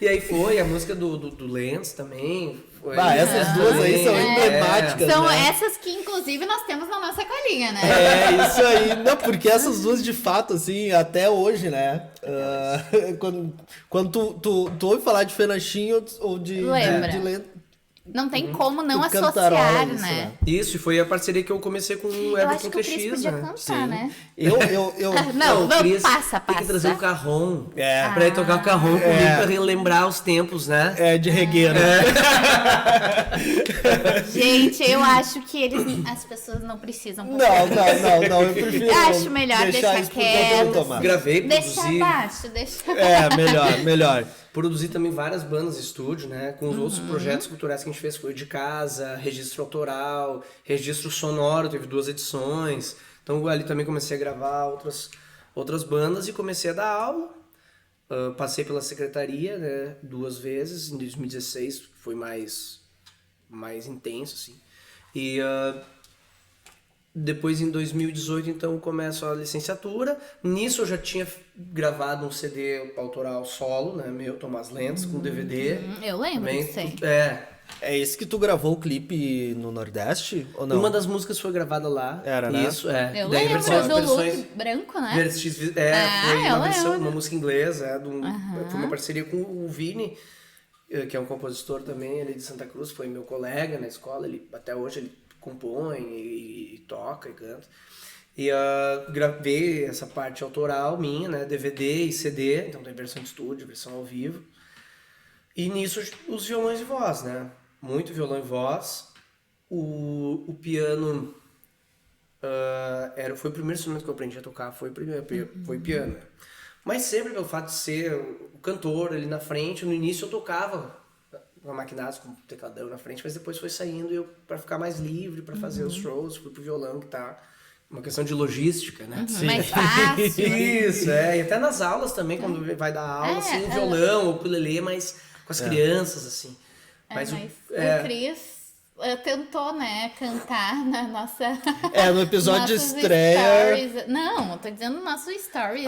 E aí foi a música do Lens também. Foi, Essas duas aí são É. emblemáticas, São né? essas que, inclusive, nós temos na nossa colinha, né? É, isso aí. Não, porque essas duas, de fato, assim, até hoje, né? Quando tu ouve falar de Fenachinho ou de... Lembra. Não tem como não Tu cantarola associar, isso, né? Isso, e foi a parceria que eu comecei com o Eu Everton acho que o Cris TX, podia né? cantar, né? Eu Não, o vamos, Cris passa. Tem que trazer um carrom É. pra ir tocar o carrom comigo pra relembrar os tempos, né? é de regueiro. Gente, eu acho que as pessoas não precisam. Não, eu prefiro Eu acho melhor deixar isso pro controle quieto. do Tomás. Gravei, Deixa produzi. abaixo, deixa. Melhor. Produzi também várias bandas de estúdio, né? Com os outros projetos culturais que a gente fez. Foi de casa, registro autoral, registro sonoro, teve 2 edições. Então ali também comecei a gravar outras bandas e comecei a dar aula. Passei pela secretaria, né? 2 vezes, em 2016, foi mais intenso, assim. E depois em 2018, então, começo a licenciatura. Nisso eu já tinha gravado um CD autoral solo, né? Meu, Tomás Lentz, com DVD. Eu lembro Também, disso aí. É esse que tu gravou o clipe no Nordeste? Ou não? Uma das músicas foi gravada lá. Era, né? Isso, é. Eu Daí lembro versões- do look branco, né? foi eu uma versão, lembro. uma música inglesa, foi uma parceria com o Vini, que é um compositor também, ele é de Santa Cruz, foi meu colega na escola, até hoje ele compõe e toca e canta. E gravei essa parte autoral minha, né, DVD e CD, então tem versão de estúdio, versão ao vivo. E nisso os violões e voz, né? Muito violão e voz. O piano foi o primeiro instrumento que eu aprendi a tocar, foi piano. Mas sempre pelo fato de ser o cantor ali na frente, no início eu tocava com maquinados, com tecladão na frente, mas depois foi saindo para ficar mais livre, para fazer os shows, fui pro violão, que tá uma questão de logística, né? Mais fácil. Isso, e até nas aulas também, quando vai dar aula, assim, violão ou ukulele, mas com as crianças, assim. Mas o Cris tentou, né, cantar na nossa... no episódio de nossos estreia... stories. Não, eu tô dizendo nosso stories,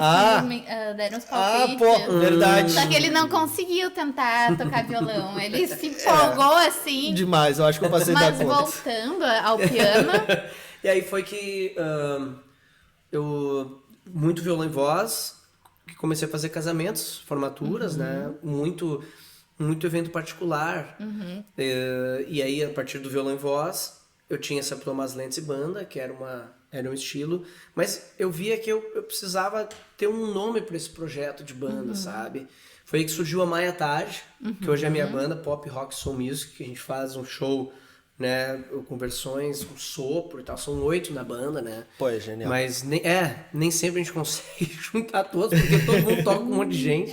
deram uns Ah, palpites. pô, verdade. Só que ele não conseguiu tentar tocar violão. Ele se empolgou assim. Demais, eu acho que eu passei da Mas conta. voltando ao piano, E aí foi que eu, muito violão e voz, que comecei a fazer casamentos, formaturas, né? Muito evento particular. E aí, a partir do violão e voz, eu tinha essa Tomás Lentz e Banda, que era um estilo, mas eu via que eu precisava ter um nome para esse projeto de banda, sabe? Foi aí que surgiu a Maia Taj, que hoje é a minha banda, Pop Rock Soul Music, que a gente faz um show, né, com versões, com sopro e tal, são 8 na banda, né? Pô, é genial. Mas nem sempre a gente consegue juntar todos, porque todo mundo toca com um monte de gente.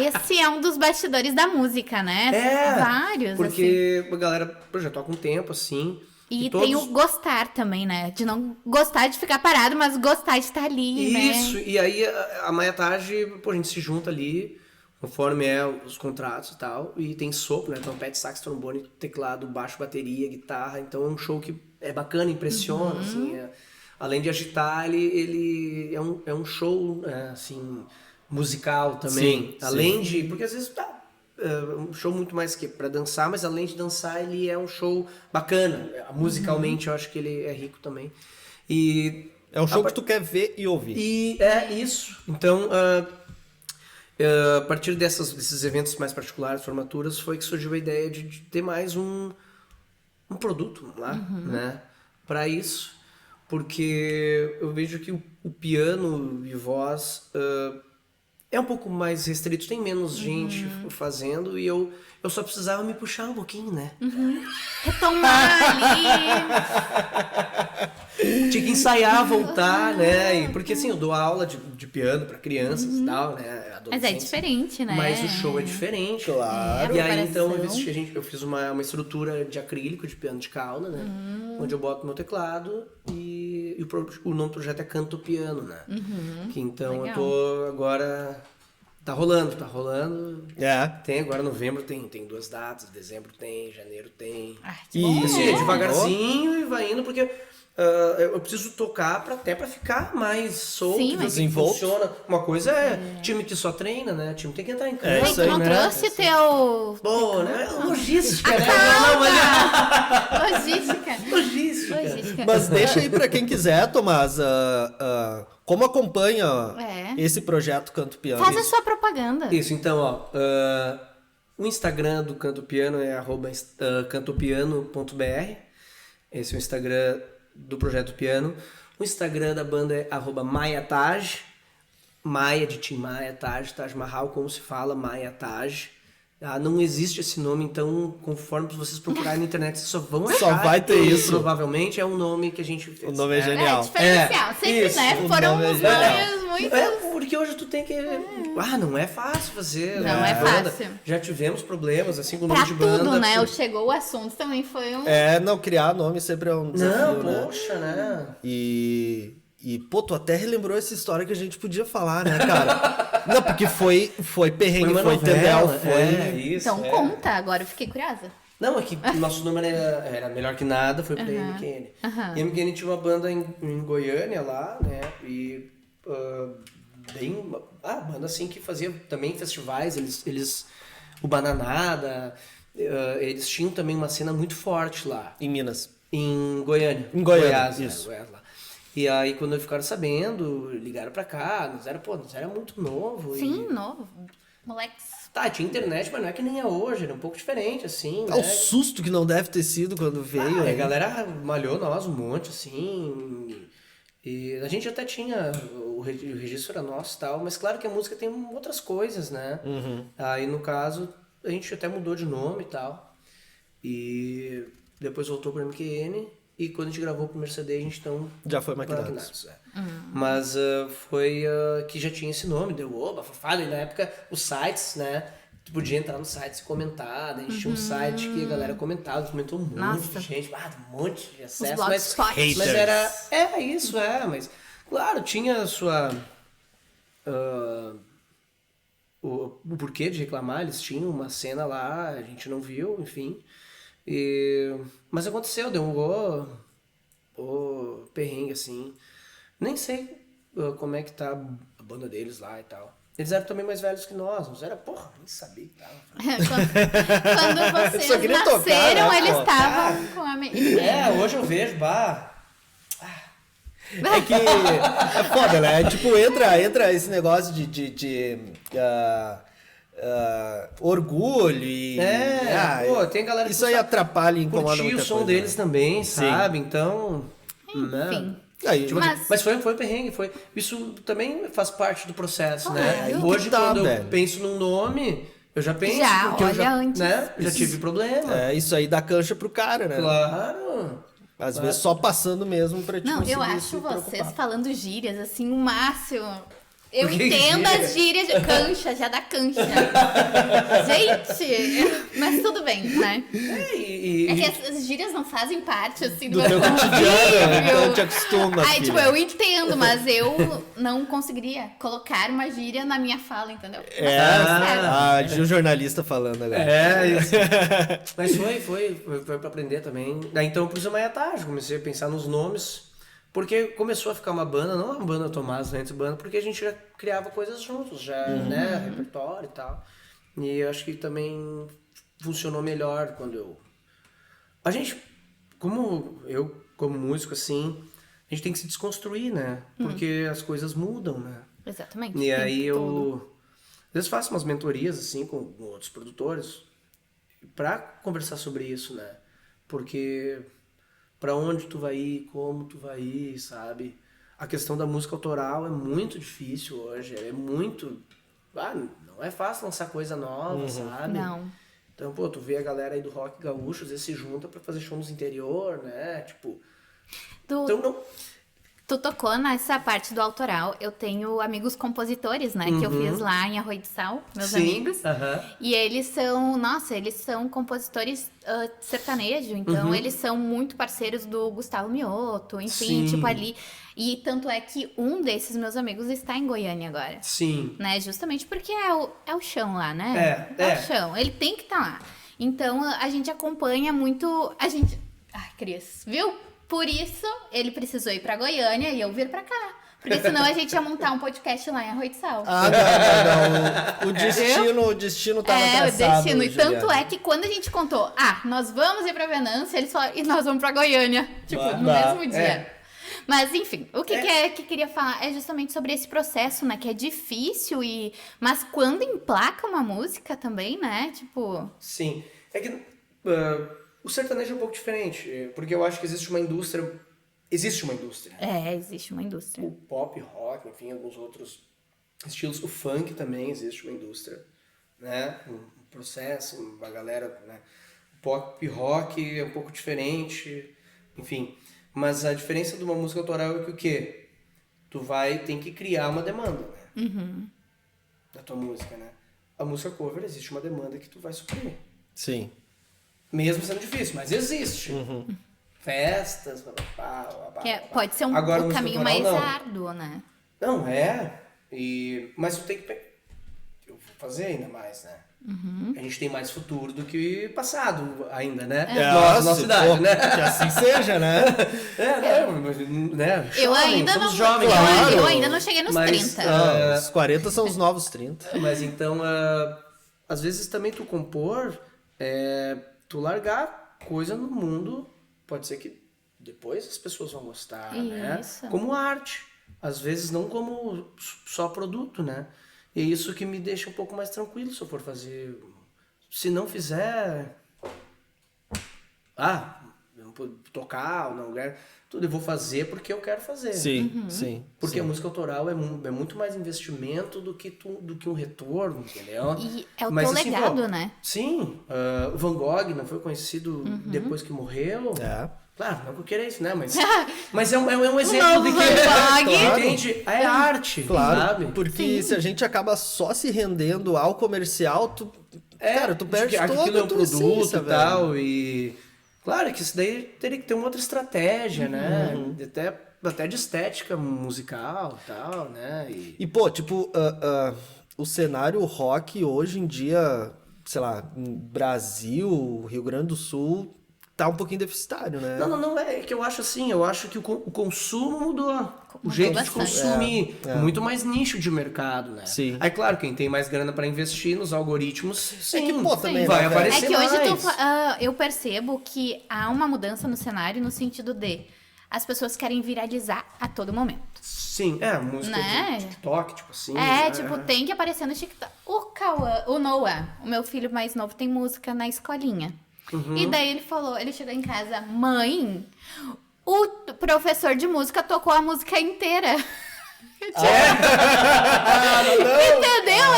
esse é um dos bastidores da música, né? Vários, assim. Porque a galera já toca um tempo, assim. E todos... tem o gostar também, né? De não gostar de ficar parado, mas gostar de estar ali, né? Isso, e aí a Maia Tarde, a gente se junta ali, conforme os contratos e tal, e tem sopro, né? Trompete, sax, trombone, teclado, baixo, bateria, guitarra, então é um show que é bacana, impressiona, assim, além de agitar, ele é um show, assim, musical também, Sim, além de, porque às vezes um show muito mais que para dançar, mas além de dançar, ele é um show bacana, musicalmente eu acho que ele é rico também, e É um show que tu quer ver e ouvir. E é isso. Então, a partir desses eventos mais particulares, formaturas, foi que surgiu a ideia de ter mais um produto lá, né? Para isso. Porque eu vejo que o piano e voz é um pouco mais restrito, tem menos gente fazendo e eu só precisava me puxar um pouquinho, né? Retomar ali. Tinha que ensaiar, voltar, né? E, porque assim, eu dou aula de piano para crianças e tal, né? Mas é diferente, né? Mas o show é diferente. Claro. E aí, então, preparação. eu fiz uma estrutura de acrílico, de piano de cauda, né? Onde eu boto meu teclado e o nome do projeto é Canto Piano, né? Que então Legal. eu tô agora... Tá rolando. É. Tem agora novembro, tem 2 datas, dezembro tem, janeiro tem. Ai, que E- bom. Assim, é devagarzinho e vai indo, porque eu preciso tocar até pra ficar mais solto, Sim, ver o mas- que Desenvolto. funciona. Uma coisa é time que só treina, né? Time tem que entrar em campo. É Ei, isso tu aí, não né? trouxe teu... Bom, né? Logística, né? Logística. Logística. Mas deixa aí pra quem quiser, Tomás, como acompanha É. esse projeto Canto Piano? Faz a sua propaganda. Isso, então, ó. O Instagram do Canto Piano é @cantopiano.br. Esse é o Instagram do Projeto Piano. O Instagram da banda é @maiataj. Maia de Tim Maia, Taj Mahal, como se fala, Maia Taj. Não existe esse nome, então conforme vocês procurarem na internet, vocês só vão achar. Só vai ter E isso. Provavelmente é um nome que a gente fez. O nome é É, genial. diferencial. Sempre, isso, né? o Foram nome é uns genial. nomes muito... Porque hoje tu tem que... não é fácil fazer. Não né? é Banda. fácil. Já tivemos problemas, assim, com o Pra nome de banda. tudo, né? O Chegou o Assunto também foi um... Não, criar nome sempre é um desafio, Não, né? poxa, né? Pô, tu até relembrou essa história que a gente podia falar, né, cara? Não, porque foi perrengue, uma foi novela, Tendel, foi... isso, Então conta, agora eu fiquei curiosa. Não, é que o nosso número era melhor que nada, foi pra MQN. E a MQN tinha uma banda em Goiânia lá, né? E banda assim que fazia também festivais, o Bananada, eles tinham também uma cena muito forte lá. Em Minas. Em Goiânia. Em Goiânia, Goiás, né? isso. Goiás lá. E aí quando ficaram sabendo, ligaram pra cá, nós era muito novo. Sim, novo. Moleques. Tá, tinha internet, mas não é que nem é hoje, era um pouco diferente, assim, O né? susto que não deve ter sido quando veio. A né? galera malhou nós um monte, assim. E a gente até tinha, o registro era nosso e tal, mas claro que a música tem outras coisas, né? Aí no caso, a gente até mudou de nome e tal. E depois voltou pra MQN. E quando a gente gravou o primeiro CD, a gente então... Já foi Maquinados. Mas foi que já tinha esse nome, deu bafafado. E na época, os sites, né? Tu podia entrar no site e comentar. Daí a gente tinha um site que a galera comentava, comentou um monte Nossa. de gente. Um monte de acesso. blogspot. Mas era... isso, mas... Claro, tinha a sua... o porquê de reclamar, eles tinham uma cena lá, a gente não viu, enfim. Mas aconteceu, deu um perrengue, assim. Nem sei como é que tá a banda deles lá e tal. Eles eram também mais velhos que nós era, nem sabia que tava. Quando Eu só vocês queria nasceram, tocar, né, eles pô? estavam com a... Hoje eu vejo, É que é foda, né? Tipo, entra esse negócio de orgulho e... tem galera que isso aí atrapalha e incomoda curtir muita o som coisa, deles né? também, sabe? Então... né? Enfim. Aí, Mas- foi um perrengue, isso também faz parte do processo, né? Aí que Hoje, tá, quando velho. eu penso num nome, eu já penso, Já, porque eu olha antes. né, já tive problema. isso aí dá cancha pro cara, né? Claro. Às vezes só passando mesmo pra te Não, eu conseguir acho se vocês preocupar. falando gírias, assim, o máximo. Eu Por que entendo gíria? as gírias de cancha, já dá cancha. Gente, mas tudo bem, né? É que as gírias não fazem parte, assim, do Do teu meu cotidiano, convívio. então te acostuma, Aí, filha. tipo, eu entendo, mas eu não conseguiria colocar uma gíria na minha fala, entendeu? De um jornalista falando agora. Isso. Mas foi pra aprender também. Daí então eu pus uma tarde, comecei a pensar nos nomes, porque começou a ficar uma banda, não uma banda Tomás antes banda, porque a gente já criava coisas juntos, já, né, repertório e tal. E eu acho que também funcionou melhor quando a gente, como músico assim, a gente tem que se desconstruir, né? Porque as coisas mudam, né? Exatamente. E aí tudo. às vezes faço umas mentorias, assim, com outros produtores pra conversar sobre isso, né? Porque pra onde tu vai ir, como tu vai ir, sabe? A questão da música autoral é muito difícil hoje, é muito... não é fácil lançar coisa nova, sabe? Não. Então, pô, tu vê a galera aí do rock gaúcho, às vezes se junta pra fazer show nos interior, né? Tipo... Então não... Tu tocou nessa parte do autoral. Eu tenho amigos compositores, né? Que eu fiz lá em Arroio de Sal, meus amigos. E eles são compositores sertanejo. Então, eles são muito parceiros do Gustavo Mioto. Enfim, tipo ali... E tanto é que um desses meus amigos está em Goiânia agora. Sim. Né? Justamente porque é o chão lá, né? É o chão. Ele tem que estar lá. Então, a gente acompanha muito... Ai, Cris, viu? Por isso, ele precisou ir pra Goiânia e eu vir pra cá. Porque senão a gente ia montar um podcast lá em Arroio de Sal. Não. O destino tava traçado. O destino. E tanto é que quando a gente contou, nós vamos ir pra Venância, eles falaram, e nós vamos pra Goiânia. Tipo, no mesmo dia. Mas, enfim, o que que queria falar é justamente sobre esse processo, né? Que é difícil, mas quando emplaca uma música também, né? Tipo... Sim. É que o sertanejo é um pouco diferente, porque eu acho que existe uma indústria. Existe uma indústria. Existe uma indústria. O pop, rock, enfim, alguns outros estilos. O funk também existe uma indústria, né? Um processo, uma galera, né? O pop rock é um pouco diferente, enfim... Mas a diferença de uma música autoral é que o quê? Tu tem que criar uma demanda, né? Da tua música, né? A música cover existe uma demanda que tu vai suprir. Sim. Mesmo sendo difícil, mas existe. Festas, pode ser Agora, um caminho mais não. árduo, né? Não, mas tu tem que... Eu vou fazer ainda mais, né? A gente tem mais futuro do que passado ainda, né? Nossa idade, né? Que assim seja, né? né? Eu ainda não, jovens, eu ainda não cheguei nos 30. Os 40 são os novos 30. Mas então, às vezes também tu compor, tu largar coisa no mundo, pode ser que depois as pessoas vão gostar, né? Como arte. Às vezes não como só produto, né? E é isso que me deixa um pouco mais tranquilo se eu for fazer. Se não fizer... eu não vou tocar ou não quero... Tudo eu vou fazer porque eu quero fazer. Sim, sim. Porque a música autoral é muito mais investimento do que um retorno, entendeu? E é o teu legado, né? Sim. O Van Gogh não foi conhecido depois que morreu. Claro, não que eu queira isso, né? Mas é um exemplo de que... Entende? É arte, claro, sabe? Porque se a gente acaba só se rendendo ao comercial, tu perde todo aquilo é um produto essência, e tal. E claro que isso daí teria que ter uma outra estratégia, né? Até de estética musical e tal, né? E pô, tipo, o cenário rock hoje em dia, sei lá, Brasil, Rio Grande do Sul... tá um pouquinho deficitário, né? Não, é que eu acho assim, que o consumo mudou. O jeito de consumir, muito mais nicho de mercado, né? Sim. Aí, claro, quem tem mais grana pra investir nos algoritmos, sim, também vai aparecer É que hoje mais. eu percebo que há uma mudança no cenário no sentido de as pessoas querem viralizar a todo momento. Sim, música de TikTok, tipo assim. Tem que aparecer no TikTok. O Noah, o meu filho mais novo, tem música na escolinha. E daí ele chegou em casa, mãe, o professor de música tocou a música inteira. Entendeu?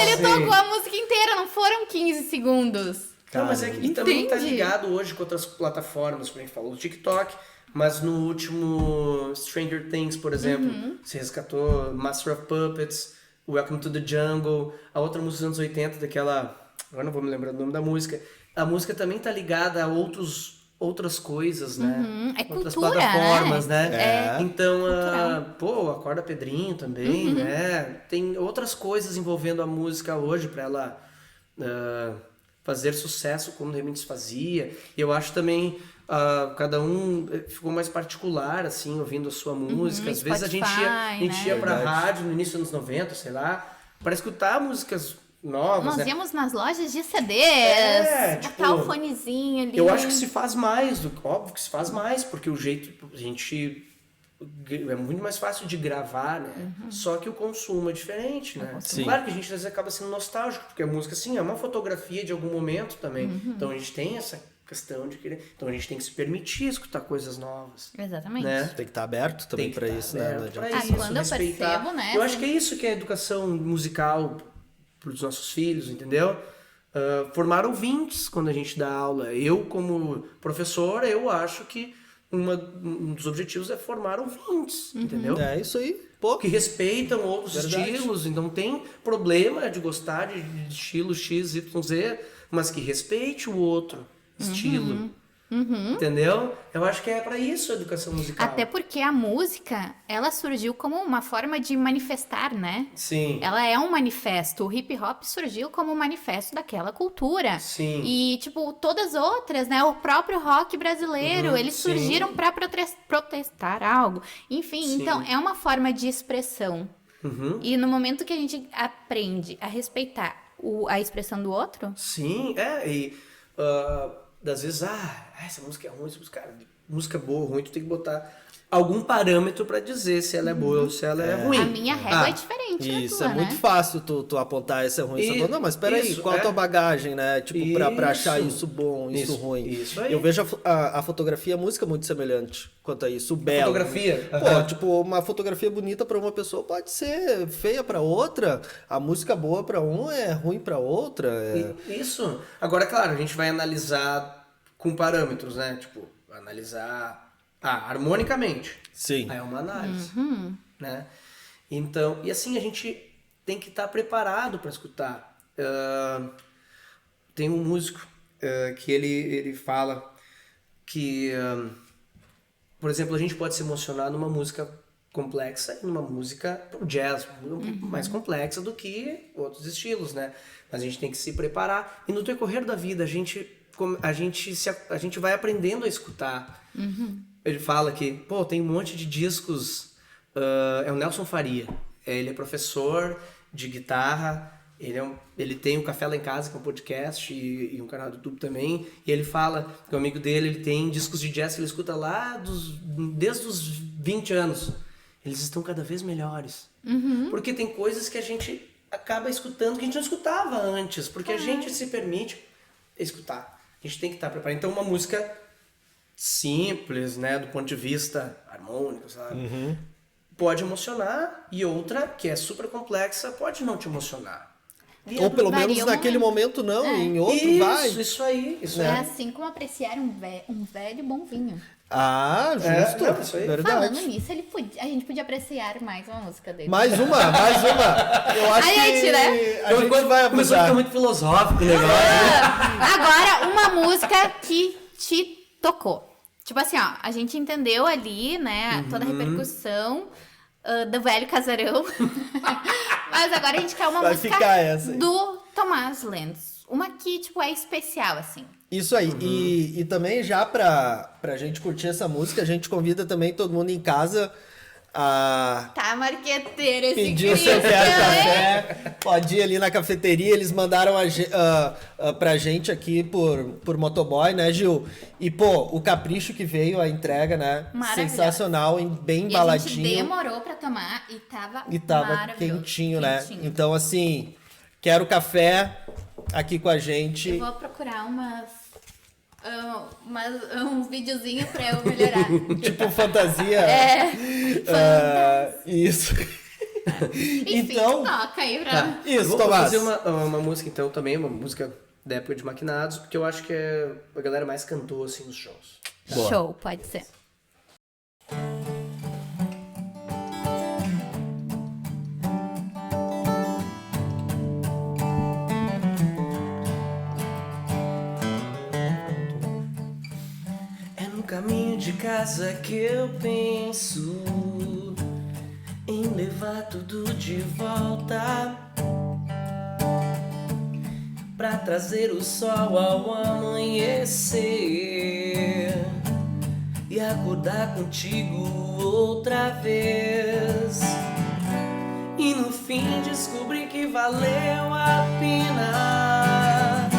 Ele tocou a música inteira, não foram 15 segundos. Não, mas e também tá ligado hoje com outras plataformas, como a gente falou, do TikTok, mas no último Stranger Things, por exemplo, se resgatou Master of Puppets, Welcome to the Jungle, a outra música dos anos 80, daquela... Agora não vou me lembrar do nome da música. A música também tá ligada a outras coisas, né? É outras cultura, plataformas, né? Então, cultural. Acorda Pedrinho também, né? Tem outras coisas envolvendo a música hoje para ela fazer sucesso como de repente se fazia. E eu acho também cada um ficou mais particular, assim, ouvindo a sua música. Às vezes a gente ia pra rádio no início dos anos 90, sei lá, para escutar músicas novas, Nós íamos nas lojas de CDs, botar o fonezinho ali. Eu acho que se faz mais, óbvio que se faz mais, porque o jeito, a gente é muito mais fácil de gravar, né? Só que o consumo é diferente, né? Sim. Claro que a gente às vezes acaba sendo nostálgico, porque a música, assim, é uma fotografia de algum momento também. Então a gente tem essa questão de querer... Então a gente tem que se permitir escutar coisas novas. Exatamente. Né? Tem que estar aberto também pra isso, né? Não adianta. Quando eu percebo, né? Eu acho que é isso que é a educação musical pros nossos filhos, entendeu? Formar ouvintes quando a gente dá aula. Eu, como professor, eu acho que um dos objetivos é formar ouvintes, entendeu? É isso aí. Pô, Que respeitam outros Verdade. estilos, então não tem problema de gostar de estilo X, Y, Z, mas que respeite o outro estilo. Entendeu? Eu acho que é pra isso a educação musical. Até porque a música, ela surgiu como uma forma de manifestar, né? Sim. Ela é um manifesto. O hip hop surgiu como um manifesto daquela cultura. Sim. E, tipo, todas as outras, né? O próprio rock brasileiro, eles sim. surgiram pra protestar algo. Enfim, Sim. então é uma forma de expressão. E no momento que a gente aprende a respeitar a expressão do outro, Sim, às vezes, essa música é ruim, essa música, cara, música boa ou ruim, tu tem que botar algum parâmetro pra dizer se ela é boa ou se ela é ruim. a minha régua é diferente da isso tua, é muito né? fácil tu apontar esse é ruim, isso é bom. Não, mas peraí, Isso, qual a tua bagagem, né? Tipo, pra achar isso bom, isso ruim. Isso aí. Eu vejo a fotografia e a música muito semelhante quanto a isso. O belo. Fotografia? Pô, tipo, uma fotografia bonita pra uma pessoa pode ser feia pra outra. A música boa pra um é ruim pra outra. Isso. Agora, claro, a gente vai analisar com parâmetros, né? Tipo, analisar harmonicamente. Sim. Aí é uma análise, né? Então, e assim, a gente tem que estar preparado para escutar. Tem um músico que ele fala que, por exemplo, a gente pode se emocionar numa música complexa e numa música pro jazz, mais complexa do que outros estilos, né? Mas a gente tem que se preparar. E no decorrer da vida, a gente vai aprendendo a escutar. Ele fala que, tem um monte de discos. É o Nelson Faria. Ele é professor de guitarra. Ele tem um Café Lá em Casa, que é um podcast, e um canal do YouTube também. E ele fala que o amigo dele, ele tem discos de jazz que ele escuta lá desde os 20 anos. Eles estão cada vez melhores. Porque tem coisas que a gente acaba escutando que a gente não escutava antes. Porque a gente se permite escutar. A gente tem que estar preparado. Então, uma música simples, né, do ponto de vista harmônico, sabe? Pode emocionar, e outra, que é super complexa, pode não te emocionar. Ou pelo menos naquele momento não, em outro vai. Isso aí. É assim como apreciar um velho bom vinho. Ah, justo. Isso aí. Verdade. Falando nisso, a gente podia apreciar mais uma música dele. Mais uma. Eu acho A gente, né? A gente vai Começou a abusar. ficar muito filosófico o negócio. Agora, uma música que te tocou. Tipo assim, ó, a gente entendeu ali, né, toda a repercussão do velho casarão. Mas agora a gente quer uma Vai música ficar essa aí. do Tomás Lenz. Uma que, tipo, é especial, assim. Isso aí. E também já pra gente curtir essa música, a gente convida também todo mundo em casa a Tá, marqueteiro esse pedir o seu quero café. Pode ir ali na cafeteria. Eles mandaram pra gente aqui por motoboy, né, Gil? E, o capricho que veio, a entrega, né? Maravilhosa. Sensacional, bem E embaladinho. a gente demorou pra tomar e tava maravilhoso. quentinho, né? Então, assim, quero café aqui com a gente. Eu vou procurar uns videozinhos pra eu melhorar. Tipo fantasia. Isso. Enfim, Então, toca aí pra... isso, Vou Tomás. fazer uma música, então, também, uma música da época de Maquinados, porque eu acho que a galera mais cantou, assim, nos shows. Boa. Show, pode ser. É no caminho de casa que eu penso em levar tudo de volta, pra trazer o sol ao amanhecer e acordar contigo outra vez. E no fim descobri que valeu a pena.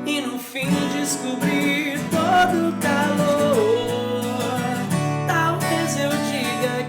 E no fim descobri todo o calor. Talvez eu diga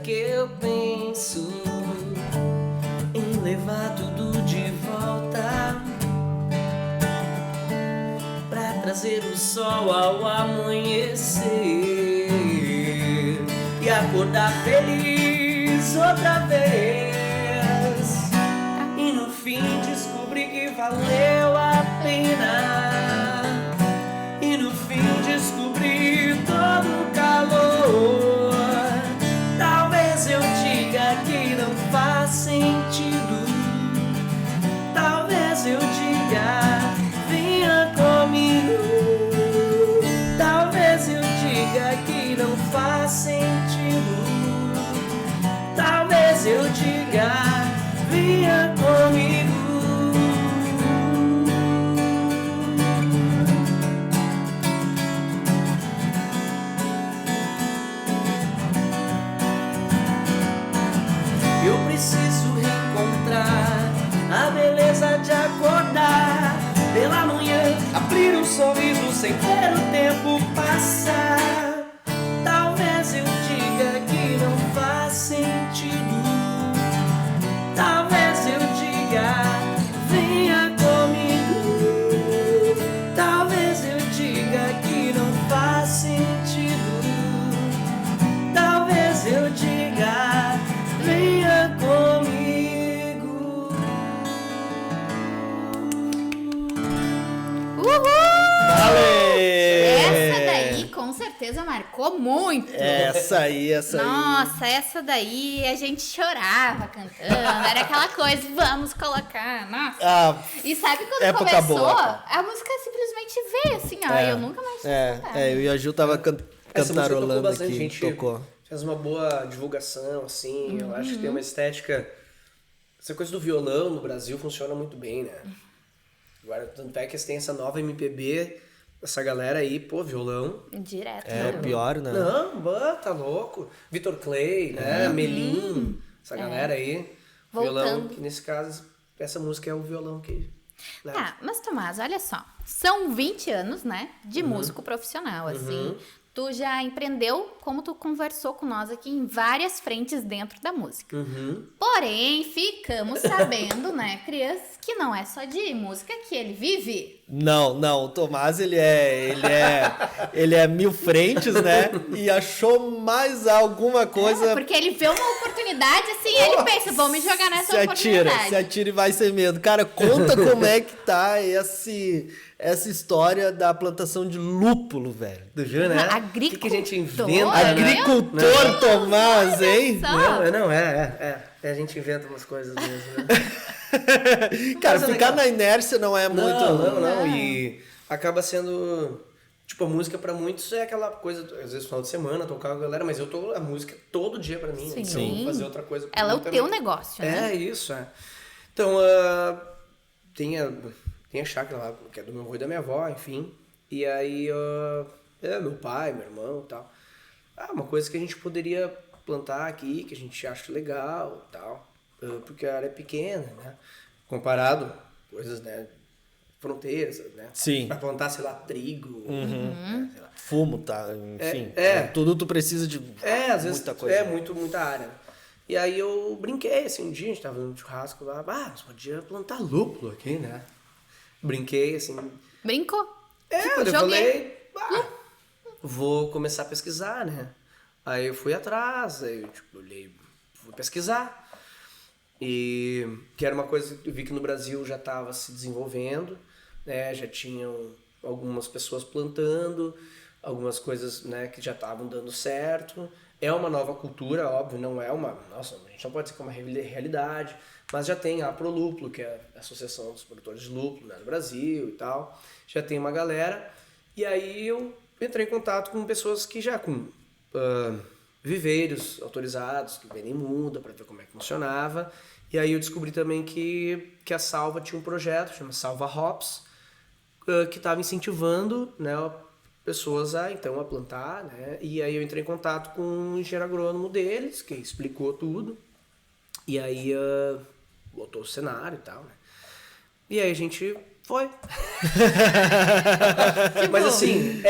que eu penso em levar tudo de volta pra trazer o sol ao amanhecer e acordar feliz outra vez e no fim descobrir que valeu a pena e no fim descobrir todo o calor. Talvez eu diga que não faz sentido, talvez eu diga venha comigo, talvez eu diga que não faz sentido, talvez eu diga venha comigo. Eu preciso reencontrar a beleza de acordar pela manhã, abrir um sorriso sem ver o tempo passar. Talvez eu diga que não faz sentido, talvez eu diga venha comigo, talvez eu diga que não faz sentido, talvez eu diga venha comigo. Essa daí com certeza marcou muito. Essa aí. Nossa, essa daí a gente chorava cantando. Era aquela coisa, vamos colocar. Nossa. E sabe quando época começou? boa. A música simplesmente veio assim, ó. Eu nunca mais tinha cantado. Eu e a Gil tava cantarolando aqui. A gente tocou. fez uma boa divulgação, assim. Eu acho que tem uma estética. Essa coisa do violão no Brasil funciona muito bem, né? Agora, tanto é que tem essa nova MPB, essa galera aí, pô, violão. Direto. É pior, né? Não, tá louco. Vitor Clay, né? Melim, essa galera aí. Voltando. Violão, que nesse caso, essa música é o violão que... leva. Tá, mas Tomás, olha só. São 20 anos, né, de músico profissional, assim. Tu já empreendeu, como tu conversou com nós aqui, em várias frentes dentro da música. Porém, ficamos sabendo, né, Cris, que não é só de música que ele vive. Não, o Tomás, ele é mil frentes, né? E achou mais alguma coisa... Porque ele vê uma oportunidade, assim, ele pensa, vou me jogar nessa oportunidade. Se atira e vai sem medo. Cara, conta como é que tá essa história da plantação de lúpulo, velho. Do Gil, né? Agricultor. O que a gente inventa, Agricultor, Tomás, hein? Não, a gente inventa umas coisas mesmo, né? Cara, Mas é ficar legal. na inércia não é muito... Não. E acaba sendo... Tipo, a música pra muitos é aquela coisa, às vezes final de semana, tocar com a galera, mas eu tô a música todo dia pra mim. Sim. Então, eu vou fazer outra coisa. Ela é o teu também. negócio, né? É, isso, é. Então, tem a chácara lá, que é do meu avô e da minha avó, enfim. E aí, meu pai, meu irmão e tal. Uma coisa que a gente poderia plantar aqui, que a gente acha legal e tal. Porque a área é pequena, né? Comparado coisas, né? Fronteiras, né? Sim. Pra plantar, sei lá, trigo, né? Sei lá. Fumo, tá? Enfim. É. Tudo tu precisa de Às vezes muita coisa. muita área. E aí eu brinquei, assim, um dia a gente tava no churrasco lá, você podia plantar lúpulo aqui, né? Brinquei, assim. Brincou? Eu joguei. falei, vou começar a pesquisar, né? Aí eu fui atrás, aí eu, fui pesquisar. E que era uma coisa que eu vi que no Brasil já estava se desenvolvendo, né? Já tinham algumas pessoas plantando, algumas coisas, né, que já estavam dando certo. É uma nova cultura, óbvio, não é uma... Nossa, a gente não pode dizer que é uma realidade, mas já tem a Prolúpulo, que é a Associação dos Produtores de Lúpulo, né, no Brasil e tal. Já tem uma galera. E aí eu entrei em contato com pessoas que já com viveiros autorizados, que vendem muda, para ver como é que funcionava. E aí eu descobri também que a Salva tinha um projeto, chama Salva Hops, que estava incentivando, né, pessoas a plantar, né? E aí eu entrei em contato com o engenheiro agrônomo deles, que explicou tudo. E aí botou o cenário e tal, né? E aí a gente foi. Mas assim,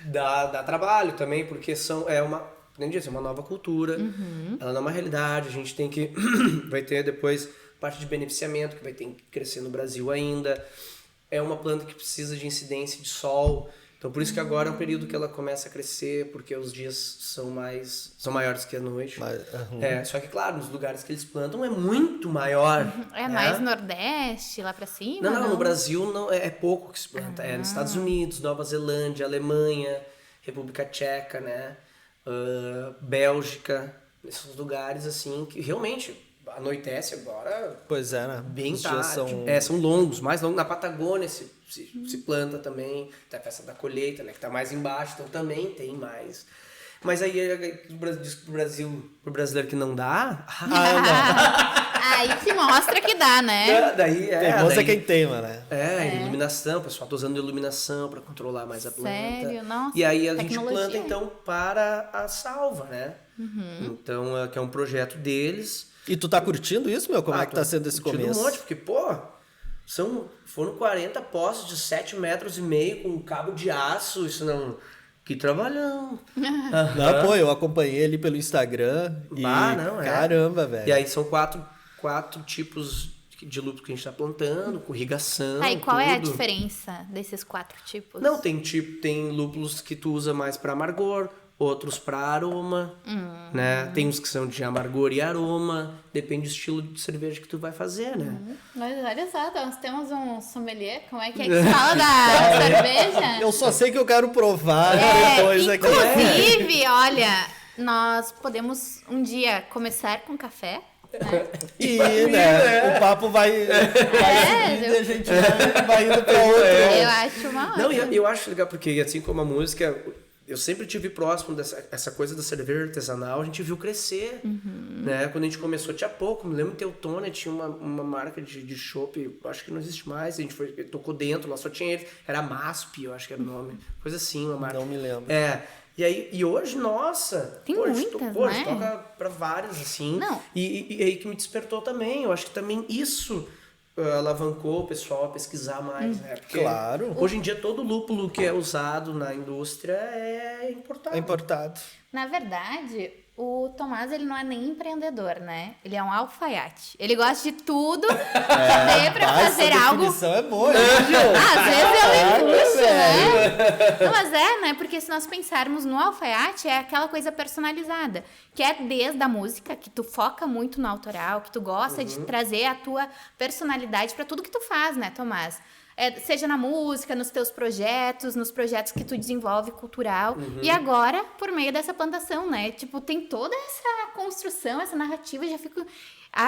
dá trabalho também, porque nem disse, é uma nova cultura, ela não é uma realidade, a gente tem que, vai ter depois parte de beneficiamento, que vai ter que crescer no Brasil ainda, é uma planta que precisa de incidência de sol, então por isso que agora é um período que ela começa a crescer, porque os dias são maiores que a noite. Só que claro, nos lugares que eles plantam é muito maior. É mais Nordeste, lá pra cima? Não, no Brasil não, é pouco que se planta. É nos Estados Unidos, Nova Zelândia, Alemanha, República Tcheca, né? Bélgica, esses lugares assim que realmente anoitece agora. Pois é, né? Bem Os tarde. dias São longos, mais longos. Na Patagônia se planta também. Tem a festa da colheita, né? Que tá mais embaixo, então também tem mais. Mas aí diz pro brasileiro que não dá. Aí que mostra que dá, né? Teimoso é quem teima, né? Iluminação, o pessoal tá usando iluminação para controlar mais a planta. Sério? Nossa, e aí a gente tecnologia. planta então para a salva, né? Então, que é um projeto deles. E tu tá curtindo isso, meu? Como é que tá sendo esse começo? Um monte, porque, foram 40 postes de 7,5 metros com cabo de aço, isso não... Que trabalhão. Não, pô, eu acompanhei ele pelo Instagram e caramba, velho. E aí são quatro tipos de lúpulo que a gente tá plantando, com irrigação, E qual é a tudo. diferença desses 4 tipos? Não, tem lúpulos que tu usa mais para amargor, outros para aroma, né? Tem uns que são de amargor e aroma, depende do estilo de cerveja que tu vai fazer, né? Mas olha só, nós temos um sommelier, como é que se fala da cerveja? Eu só sei que eu quero provar depois aqui. Inclusive, olha, nós podemos um dia começar com café, né? E, né, o papo vai indo e a gente vai indo pra outro. Eu acho uma Não, ótima. eu acho legal, porque assim como a música... Eu sempre tive próximo dessa coisa da cerveja artesanal, a gente viu crescer, né? Quando a gente começou, tinha pouco, me lembro que Teutônia tinha uma marca de chopp, acho que não existe mais, a gente tocou dentro, lá só tinha ele, era MASP, eu acho que era o nome, coisa assim, uma marca. Não me lembro. E hoje, nossa, Tem a muitas, gente né? toca pra vários, assim, Não. E aí que me despertou também, eu acho que também isso... alavancou o pessoal a pesquisar mais, né? Porque Claro. hoje em dia todo lúpulo que é usado na indústria é importado. É importado. Na verdade, o Tomás, ele não é nem empreendedor, né? Ele é um alfaiate. Ele gosta de tudo, dê pra fazer algo... Essa definição é boa, hein, Gil? Às vezes eu empuxo, velho. né? Não, mas né? Porque se nós pensarmos no alfaiate, é aquela coisa personalizada. Que é desde a música, que tu foca muito no autoral, que tu gosta de trazer a tua personalidade pra tudo que tu faz, né, Tomás? Seja na música, nos teus projetos, nos projetos que tu desenvolve cultural. E agora, por meio dessa plantação, né? Tipo, tem toda essa construção, essa narrativa,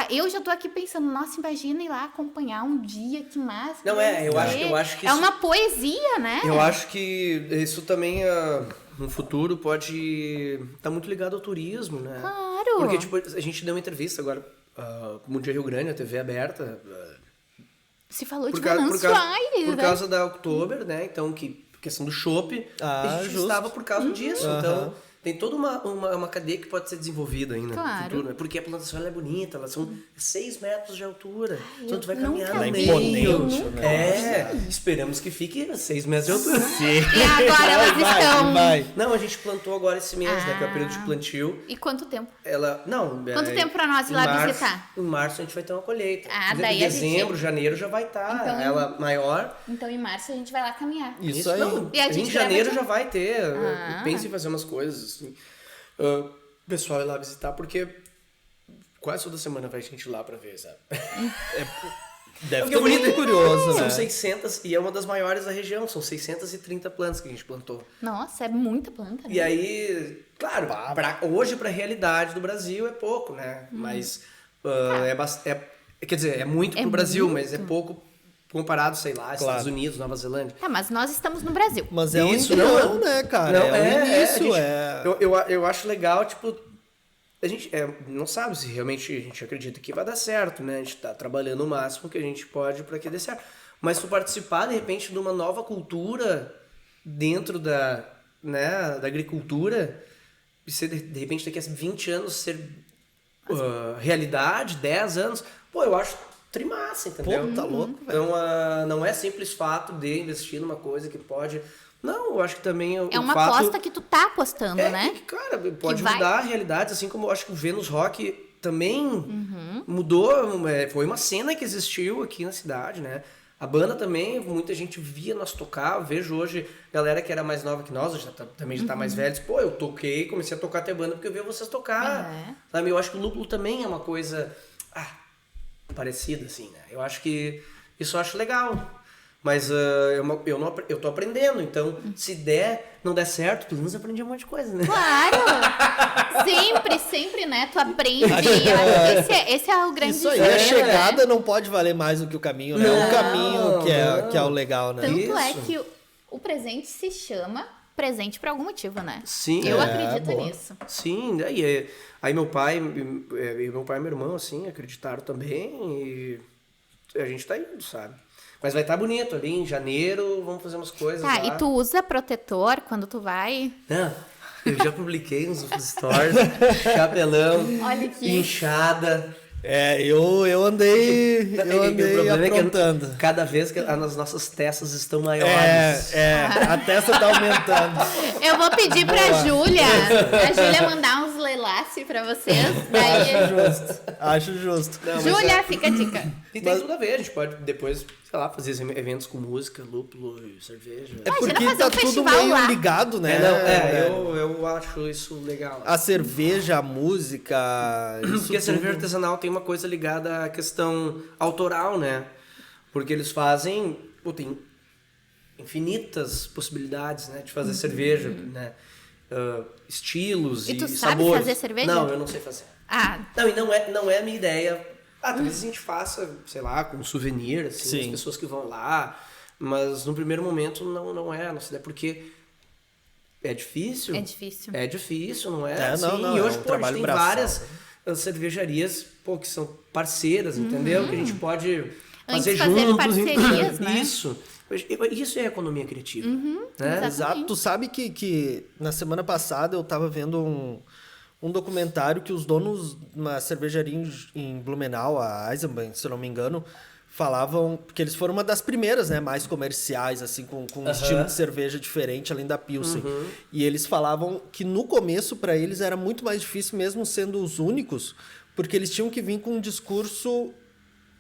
eu já tô aqui pensando, nossa, imagina ir lá acompanhar um dia, que massa. Não, eu acho que é uma poesia, né? Eu acho que isso também, no futuro, pode estar muito ligado ao turismo, né? Claro. Porque, tipo, a gente deu uma entrevista agora, como Dia Rio Grande, a TV aberta... Se falou de Venâncio Aires, por né? causa da Oktober, né? Então, questão do chopp, a gente justo. estava por causa disso. Então, tem toda uma cadeia que pode ser desenvolvida ainda Claro. no futuro, né? Porque a plantação ela é bonita, elas são 6 metros de altura. Então, tu vai nunca caminhar no vi. meio. Imponente, né? Esperamos que fique 6 metros de altura. E agora elas estão... Vai. Não, a gente plantou agora esse mês, né? Que é o período de plantio. E quanto tempo? Quanto tempo pra nós ir lá visitar? Em março a gente vai ter uma colheita. Em daí a dezembro, janeiro já vai estar Então, ela maior. Então, em março, a gente vai lá caminhar. Isso aí. Não, E a gente em janeiro grava já vai ter. Eu Ah. penso em fazer umas coisas assim. O pessoal ir lá visitar, porque quase toda semana vai gente lá pra ver, sabe? Deve Porque ter muito bonito. curioso, São né? 600, e é uma das maiores da região, são 630 plantas que a gente plantou. Nossa, é muita planta, né? E aí, claro, hoje pra realidade do Brasil é pouco, né? Mas quer dizer, é muito pro Brasil, mas é pouco comparado, sei lá, Estados Unidos, Nova Zelândia. Tá, mas nós estamos no Brasil. Mas é um Isso, embrião, né, cara? Não, é um início, Eu acho legal, tipo, a gente não sabe se realmente a gente acredita que vai dar certo, né? A gente tá trabalhando o máximo que a gente pode para que dê certo. Mas tu participar, de repente, de uma nova cultura dentro da agricultura, e ser, de repente, daqui a 20 anos ser realidade, 10 anos, pô, eu acho trimassa, entendeu? Pô, tá louco, velho. Então, não é simples fato de investir numa coisa que pode... Não, eu acho que também É uma aposta que tu tá apostando, né? Que, cara, pode vai- mudar realidades, assim como eu acho que o Vênus Rock também mudou, foi uma cena que existiu aqui na cidade, né? A banda também, muita gente via nós tocar, eu vejo hoje galera que era mais nova que nós, também já tá mais velha, diz, pô, eu toquei, comecei a tocar até banda porque eu vi vocês tocar. Sabe? Eu acho que o Lúpulo também é uma coisa parecida, assim, né? Eu acho que isso eu acho legal. Mas eu tô aprendendo, então se não der certo, pelo menos eu aprendi um monte de coisa, né? Claro! Sempre, né? Tu aprende. Eu acho que esse é o grande Isso aí, segredo, a chegada né? não pode valer mais do que o caminho, né? Não, O caminho que é o legal, né? Tanto é Isso. que o presente se chama presente por algum motivo, né? Sim. Eu É, acredito boa. nisso. Sim, aí meu pai e meu irmão, assim, acreditaram também e a gente tá indo, sabe? Mas vai estar bonito ali em janeiro, vamos fazer umas coisas Tá, lá. e tu usa protetor quando tu vai? Não, eu já publiquei nos stories, chapelão, Olha aqui. inchada. Eu andei O problema aprontando. é que cada vez que as nossas testas estão maiores. A testa tá aumentando. Eu vou pedir pra Júlia. A Júlia mandar uns lelace pra vocês. Daí... Acho justo. Não, mas Júlia, fica a dica. E tem tudo a ver, a gente pode depois, sei lá, fazer eventos com música, lúpulo e cerveja. É Imagina porque fazer tá um tudo festival meio lá. ligado, né? Eu acho isso legal. A cerveja, a música. Isso Porque a cerveja tudo. artesanal tem uma coisa ligada à questão autoral, né? Porque eles fazem, tem infinitas possibilidades, né, de fazer cerveja, né? Estilos E e tu sabe sabores. fazer cerveja? Não, eu não sei fazer. Ah, Não, e não é a minha ideia. Talvez a gente faça, sei lá, com souvenir, assim, Sim. as pessoas que vão lá. Mas no primeiro momento não é a nossa ideia, porque é difícil. é difícil. É difícil, não é? Não, e é hoje, um pô, a trabalho gente tem braçal, várias cervejarias, que são parceiras, entendeu? Que a gente pode fazer fazer juntos. parcerias, né? Isso é economia criativa. Né? exato. Exato. Tu sabe que na semana passada eu tava vendo um documentário que os donos de uma cervejaria em Blumenau, a Eisenbahn, se eu não me engano, falavam... Porque eles foram uma das primeiras, né? Mais comerciais, assim, com um estilo de cerveja diferente, além da Pilsen. E eles falavam que no começo, para eles, era muito mais difícil, mesmo sendo os únicos, porque eles tinham que vir com um discurso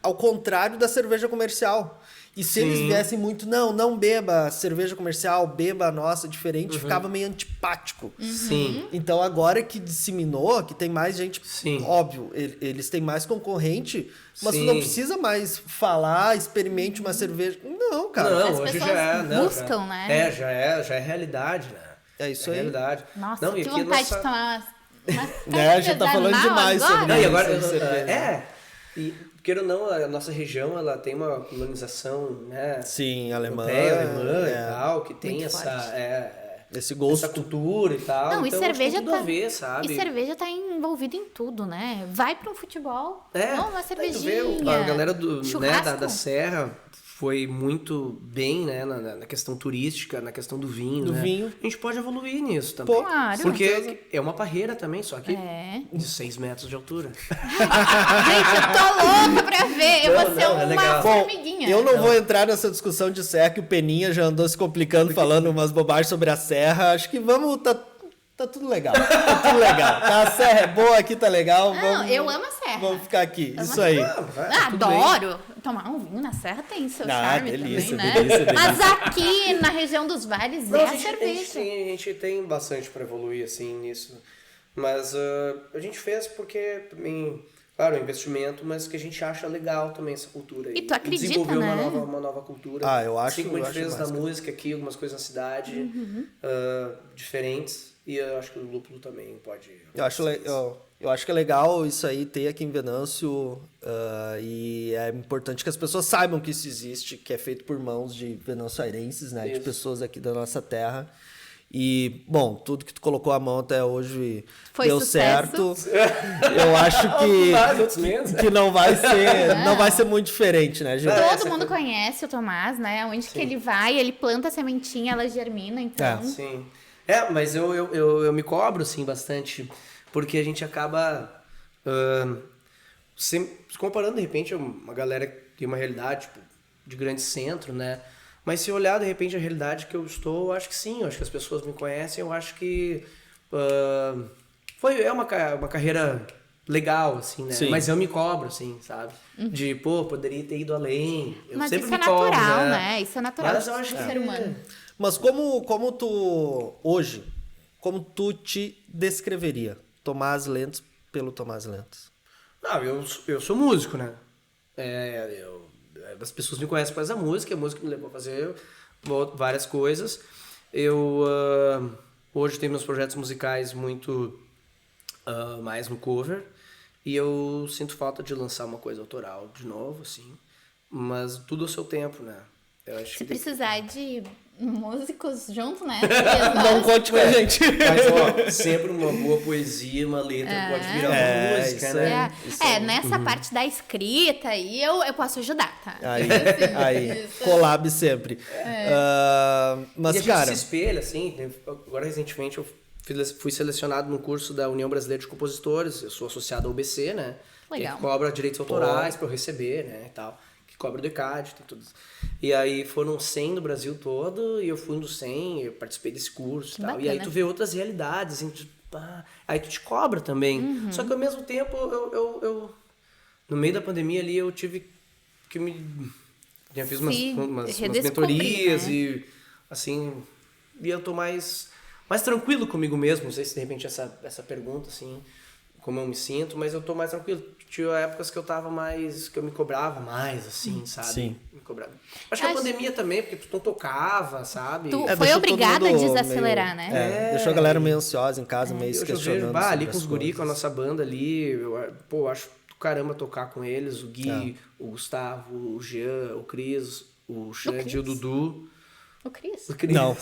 ao contrário da cerveja comercial. E se eles viessem muito, não beba cerveja comercial, beba a nossa, diferente, ficava meio antipático. Sim. Então agora que disseminou, que tem mais gente, Sim. óbvio, eles têm mais concorrente, mas tu Sim. não precisa mais falar, experimente uma cerveja. Não, cara. Não, As hoje pessoas já é. buscam, né? Já é realidade, né? É isso É aí. realidade. Nossa, Não, e que aqui vontade nossa- de tomar uma Né, já tá falando artesanal demais agora. sobre Não, e agora, Isso, cerveja. e queira ou não, a nossa região, ela tem uma colonização, né? Sim, alemã. Europeia, alemã e é, tal, que tem Muito essa, esse essa gosto. cultura e tal. Não, então e cerveja acho que tem tudo a ver, sabe? E cerveja tá envolvida em tudo, né? Vai para um futebol, uma Aí tu cervejinha. vê, a galera né, churrasco. da Serra foi muito bem, né, na questão turística, na questão do vinho, Do né? vinho. A gente pode evoluir nisso também. Pô, Claro. Porque é uma parreira também, só que É. de 6 metros de altura. Gente, eu tô louca pra ver. Eu Não, vou ser não, é uma legal. formiguinha. Eu não vou entrar nessa discussão de serra, que o Peninha já andou se complicando, falando umas bobagens sobre a serra. Acho que vamos... Tá tudo legal. Tá tudo legal. Tá, a serra é boa, aqui tá legal. Não, eu amo a serra. Vamos ficar aqui. Isso aí. Tudo bem. Adoro. Tomar um vinho na serra tem seu charme delícia, também, né? delícia. Mas aqui na região dos vales Não, é a a gente, cerveja. a gente tem bastante para evoluir assim nisso. Mas a gente fez porque também, claro, é um investimento, mas que a gente acha legal também essa cultura. E tu acredita, desenvolver né? uma nova cultura. Ah, eu acho- Assim como a eu gente acho fez da massa. música aqui, algumas coisas na cidade diferentes. E eu acho que o lúpulo também pode. Eu acho que é legal isso aí ter aqui em Venâncio, e é importante que as pessoas saibam que isso existe, que é feito por mãos de venanciarenses, né? De Isso. pessoas aqui da nossa terra. E, bom, tudo que tu colocou a mão até hoje Foi deu sucesso. certo. Eu acho outros menos. que não vai ser muito diferente, né, Gil? Todo mundo conhece o Tomás, né? Onde que ele vai, ele planta a sementinha, ela germina, então... Sim. Mas eu me cobro, assim, bastante, porque a gente acaba comparando, de repente, uma galera que tem uma realidade, tipo, de grande centro, né? Mas se olhar, de repente, a realidade que eu estou, eu acho que sim, eu acho que as pessoas me conhecem, eu acho que é uma carreira legal, assim, né? Sim. Mas eu me cobro, assim, sabe? De, poderia ter ido além. Eu Mas sempre isso é me cobro, natural, né? Isso é natural Mas eu do acho ser que humano. Mas como tu, hoje, como tu te descreveria? Tomás Lentz pelo Tomás Lentz. Não, eu sou músico, né? As pessoas me conhecem por causa da música, a música me levou a fazer várias coisas. Eu hoje tenho meus projetos musicais muito mais no cover, e eu sinto falta de lançar uma coisa autoral de novo, assim, mas tudo ao seu tempo, né? Eu acho Se que precisar de músicos junto, né? Não conte com a gente. Mas, ó, sempre uma boa poesia, uma letra pode virar uma música, isso né? Nessa parte da escrita aí eu posso ajudar, tá? Aí, collab sempre. Mas, E a gente cara... se espelha, assim, agora recentemente eu fui selecionado no curso da União Brasileira de Compositores, eu sou associado ao UBC, né? Legal. Que cobra direitos autorais para eu receber, né, e tal. Que cobra do ECAD, tem tudo isso. E aí foram 100 no Brasil todo, e eu fui um dos 100, eu participei desse curso e tal. Bacana. E aí tu vê outras realidades, assim, aí tu te cobra também. Só que ao mesmo tempo, eu no meio da pandemia ali, eu tive que já fiz umas mentorias, né? E assim, e eu tô mais tranquilo comigo mesmo. Não sei se de repente essa pergunta, assim, como eu me sinto, mas eu tô mais tranquilo. Tinha épocas que eu tava mais, que eu me cobrava mais, assim, sabe? Sim. Me cobrava. Acho que a pandemia também, porque tu não tocava, sabe? Tu foi deixou obrigado todo a mundo desacelerar, meio, né? deixou a galera meio ansiosa em casa, meio se Eu vejo, questionando ali sobre com as os guri, coisas. com a nossa banda ali, eu acho do caramba tocar com eles, o Gui, o Gustavo, o Jean, o Cris, o Xande e o Dudu. O Cris. Não,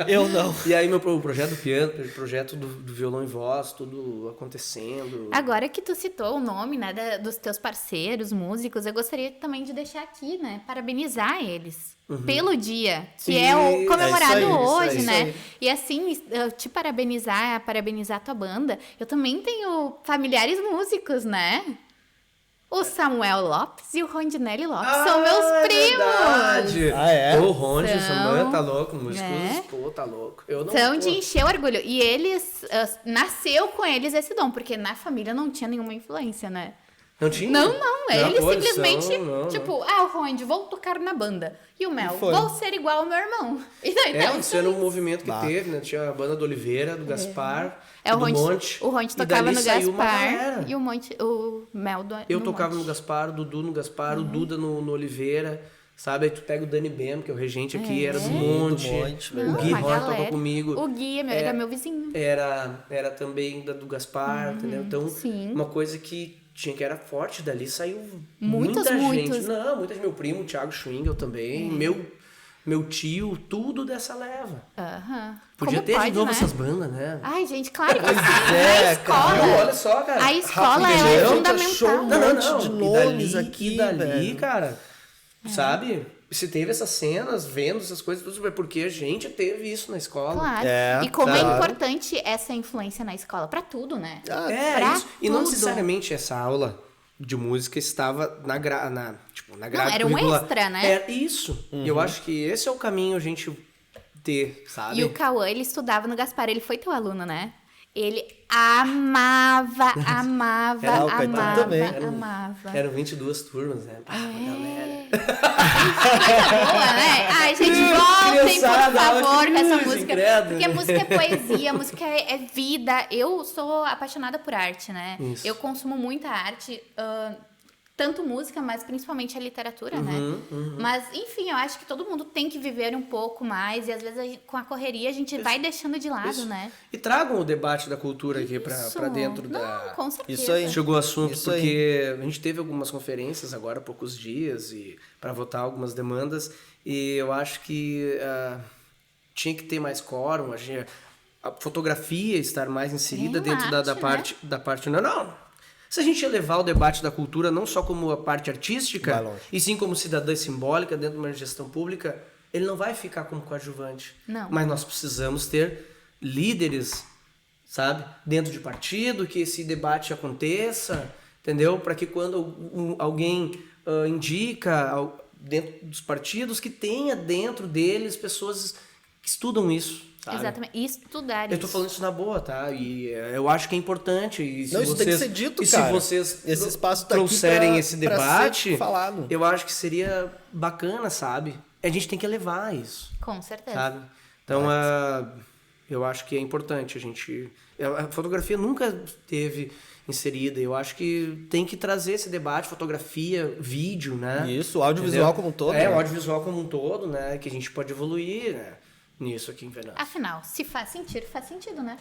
eu não. E aí meu projeto do piano, projeto do violão e voz, tudo acontecendo. Agora que tu citou o nome, né, dos teus parceiros, músicos, eu gostaria também de deixar aqui, né, parabenizar eles pelo dia, que é o comemorado hoje, isso né? aí. E assim, eu te parabenizar a tua banda, eu também tenho familiares músicos, né? O Samuel Lopes e o Rondinelli Lopes são meus primos. Verdade. O Ronde, o São, Samuel tá louco, músicos, né? pô, tá louco. Eu não São de encher o orgulho. E eles, nasceu com eles esse dom, porque na família não tinha nenhuma influência, né? Não tinha? Não, eles pô, simplesmente, não. o Ronde, vou tocar na banda. E o Mel, foi. vou ser igual ao meu irmão. E daí, Isso era um movimento que teve, né? Tinha a banda do Oliveira, do Gaspar, o do Ronde, Monte. o Ronde e tocava dali no saiu uma Gaspar galera. e o Mel Eu no tocava no Monte. Gaspar, o Dudu no Gaspar, o Duda no Oliveira, sabe? Aí tu pega o Dani Bem, que é o regente aqui, era do Monte. Não, O Gui uma Horn toca galera. comigo. O Gui era meu vizinho. Era também do Gaspar, entendeu? Então, sim. uma coisa que tinha que era forte, dali saiu Muitos. muita gente. Não, muita gente. Meu primo, o Thiago Schwingel também, meu tio, tudo dessa leva. Podia Como ter pode, de novo né? essas bandas, né? Ai, gente, claro que sim. Na escola. Viu? Olha só, cara. A escola, Rapidinho, ela é tá fundamental. show, Não. monte de E nomes dali, aqui, e dali, velho. cara, sabe? Se teve essas cenas, vendo essas coisas, tudo é porque a gente teve isso na escola. Claro. É, E como é claro. importante essa influência na escola, pra tudo, né? Pra Isso. E não tudo. necessariamente essa aula de música estava na grade era um curricular. extra, né? É isso. E eu acho que esse é o caminho a gente ter, sabe? E o Cauã, ele estudava no Gaspar, ele foi teu aluno, né? Ele amava, o Caetano também. amava. Eram 22 turmas, né? Galera. Boa, né? Ai, gente, voltem, por Criançada, favor, que com essa cruz, música. credo. Porque música é poesia, música é vida. Eu sou apaixonada por arte, né? Isso. Eu consumo muita arte, tanto música, mas principalmente a literatura, né? Mas, enfim, eu acho que todo mundo tem que viver um pouco mais. E às vezes, com a correria, a gente vai deixando de lado, né? E tragam o debate da cultura aqui pra dentro Não, da... com certeza. Isso aí. Chegou o assunto Isso aí. porque a gente teve algumas conferências agora há poucos dias e para votar algumas demandas, e eu acho que tinha que ter mais quórum, a fotografia estar mais inserida dentro da parte não. Se a gente elevar o debate da cultura não só como a parte Vai artística, longe. e sim como cidadã simbólica dentro de uma gestão pública, ele não vai ficar como coadjuvante. Não. Mas nós precisamos ter líderes, sabe, dentro de partido, que esse debate aconteça, entendeu? Para que quando alguém indica dentro dos partidos, que tenha dentro deles pessoas que estudam isso. Sabe? Exatamente. E estudar isso. Eu tô falando isso na boa, tá? E eu acho que é importante. E se Não, isso vocês, tem que ser dito, e cara. se vocês Esse espaço tá trouxerem aqui esse pra debate, ser falado. eu acho que seria bacana, sabe? A gente tem que elevar isso, Com certeza. sabe? Então, eu acho que é importante a gente... A fotografia nunca teve inserida. Eu acho que tem que trazer esse debate, fotografia, vídeo, né? Isso, o audiovisual Entendeu? como um todo. É, né? o audiovisual como um todo, né? Que a gente pode evoluir, né? Nisso aqui em Venâncio. Afinal, se faz sentido, né?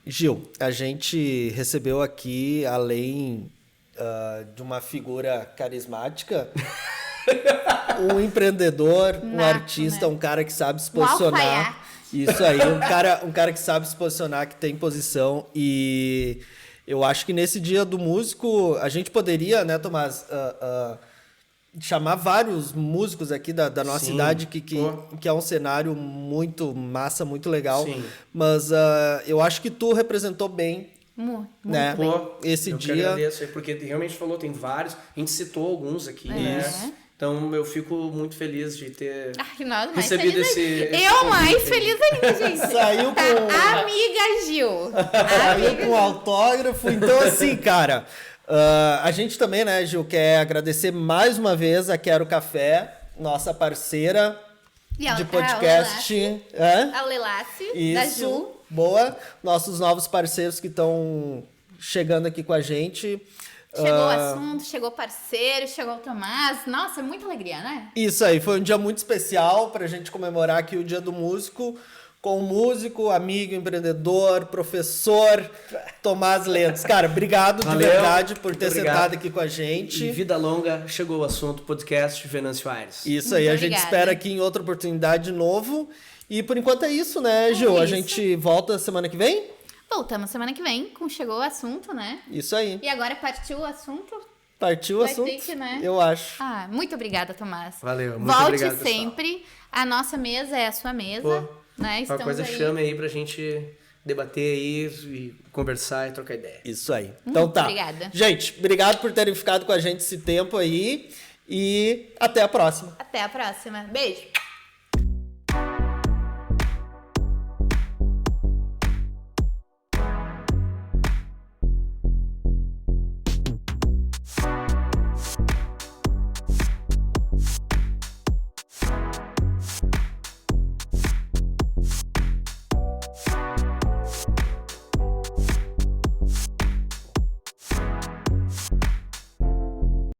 Gil, a gente recebeu aqui, além de uma figura carismática, um empreendedor, um Nato, artista, né? um cara que sabe se Um posicionar. alfaiate. Isso aí, um cara que sabe se posicionar, que tem posição. E eu acho que nesse dia do músico, a gente poderia, né, Tomás, chamar vários músicos aqui da nossa Sim. cidade, que é um cenário muito massa, muito legal. Sim. Mas eu acho que tu representou bem, Muito né? bem. Pô, Esse eu que dia. agradeço aí, porque realmente falou, tem vários, a gente citou alguns aqui, né? Isso. Então eu fico muito feliz de ter Ai, nós mais recebido feliz esse ainda. Eu mais convite aí. feliz ainda, gente. Saiu Tá, com- Amiga Gil. Saiu com autógrafo. Então, assim, cara, a gente também, né, Gil, quer agradecer mais uma vez a Quero Café, nossa parceira E a- de podcast. Hã? A Lelassi, da Isso, Ju. boa. Nossos novos parceiros que estão chegando aqui com a gente. Chegou o assunto, chegou o parceiro, chegou o Tomás. Nossa, muita alegria, né? Isso aí, foi um dia muito especial pra gente comemorar aqui o Dia do Músico com o músico, amigo, empreendedor, professor Tomás Lentz. Cara, obrigado Valeu, de verdade por muito ter obrigado. sentado aqui com a E gente. vida longa, chegou o assunto podcast Venâncio Aires. Isso aí, Muito a gente obrigada. espera aqui em outra oportunidade de novo. E por enquanto é isso, né, Gil? A isso. gente volta semana que vem? Voltamos semana que vem com Chegou o Assunto, né? Isso aí. E agora partiu o assunto? Partiu o Vai assunto? ter que, né? Eu acho. Ah, muito obrigada, Tomás. Valeu, muito Volte obrigado, pessoal. sempre. A nossa mesa é a sua mesa. Pô, Né? Uma Estamos coisa aí. chame aí pra gente debater aí e conversar e trocar ideia. Isso aí. Então tá. obrigada. Gente, obrigado por terem ficado com a gente esse tempo aí. E até a próxima. Até a próxima. Beijo.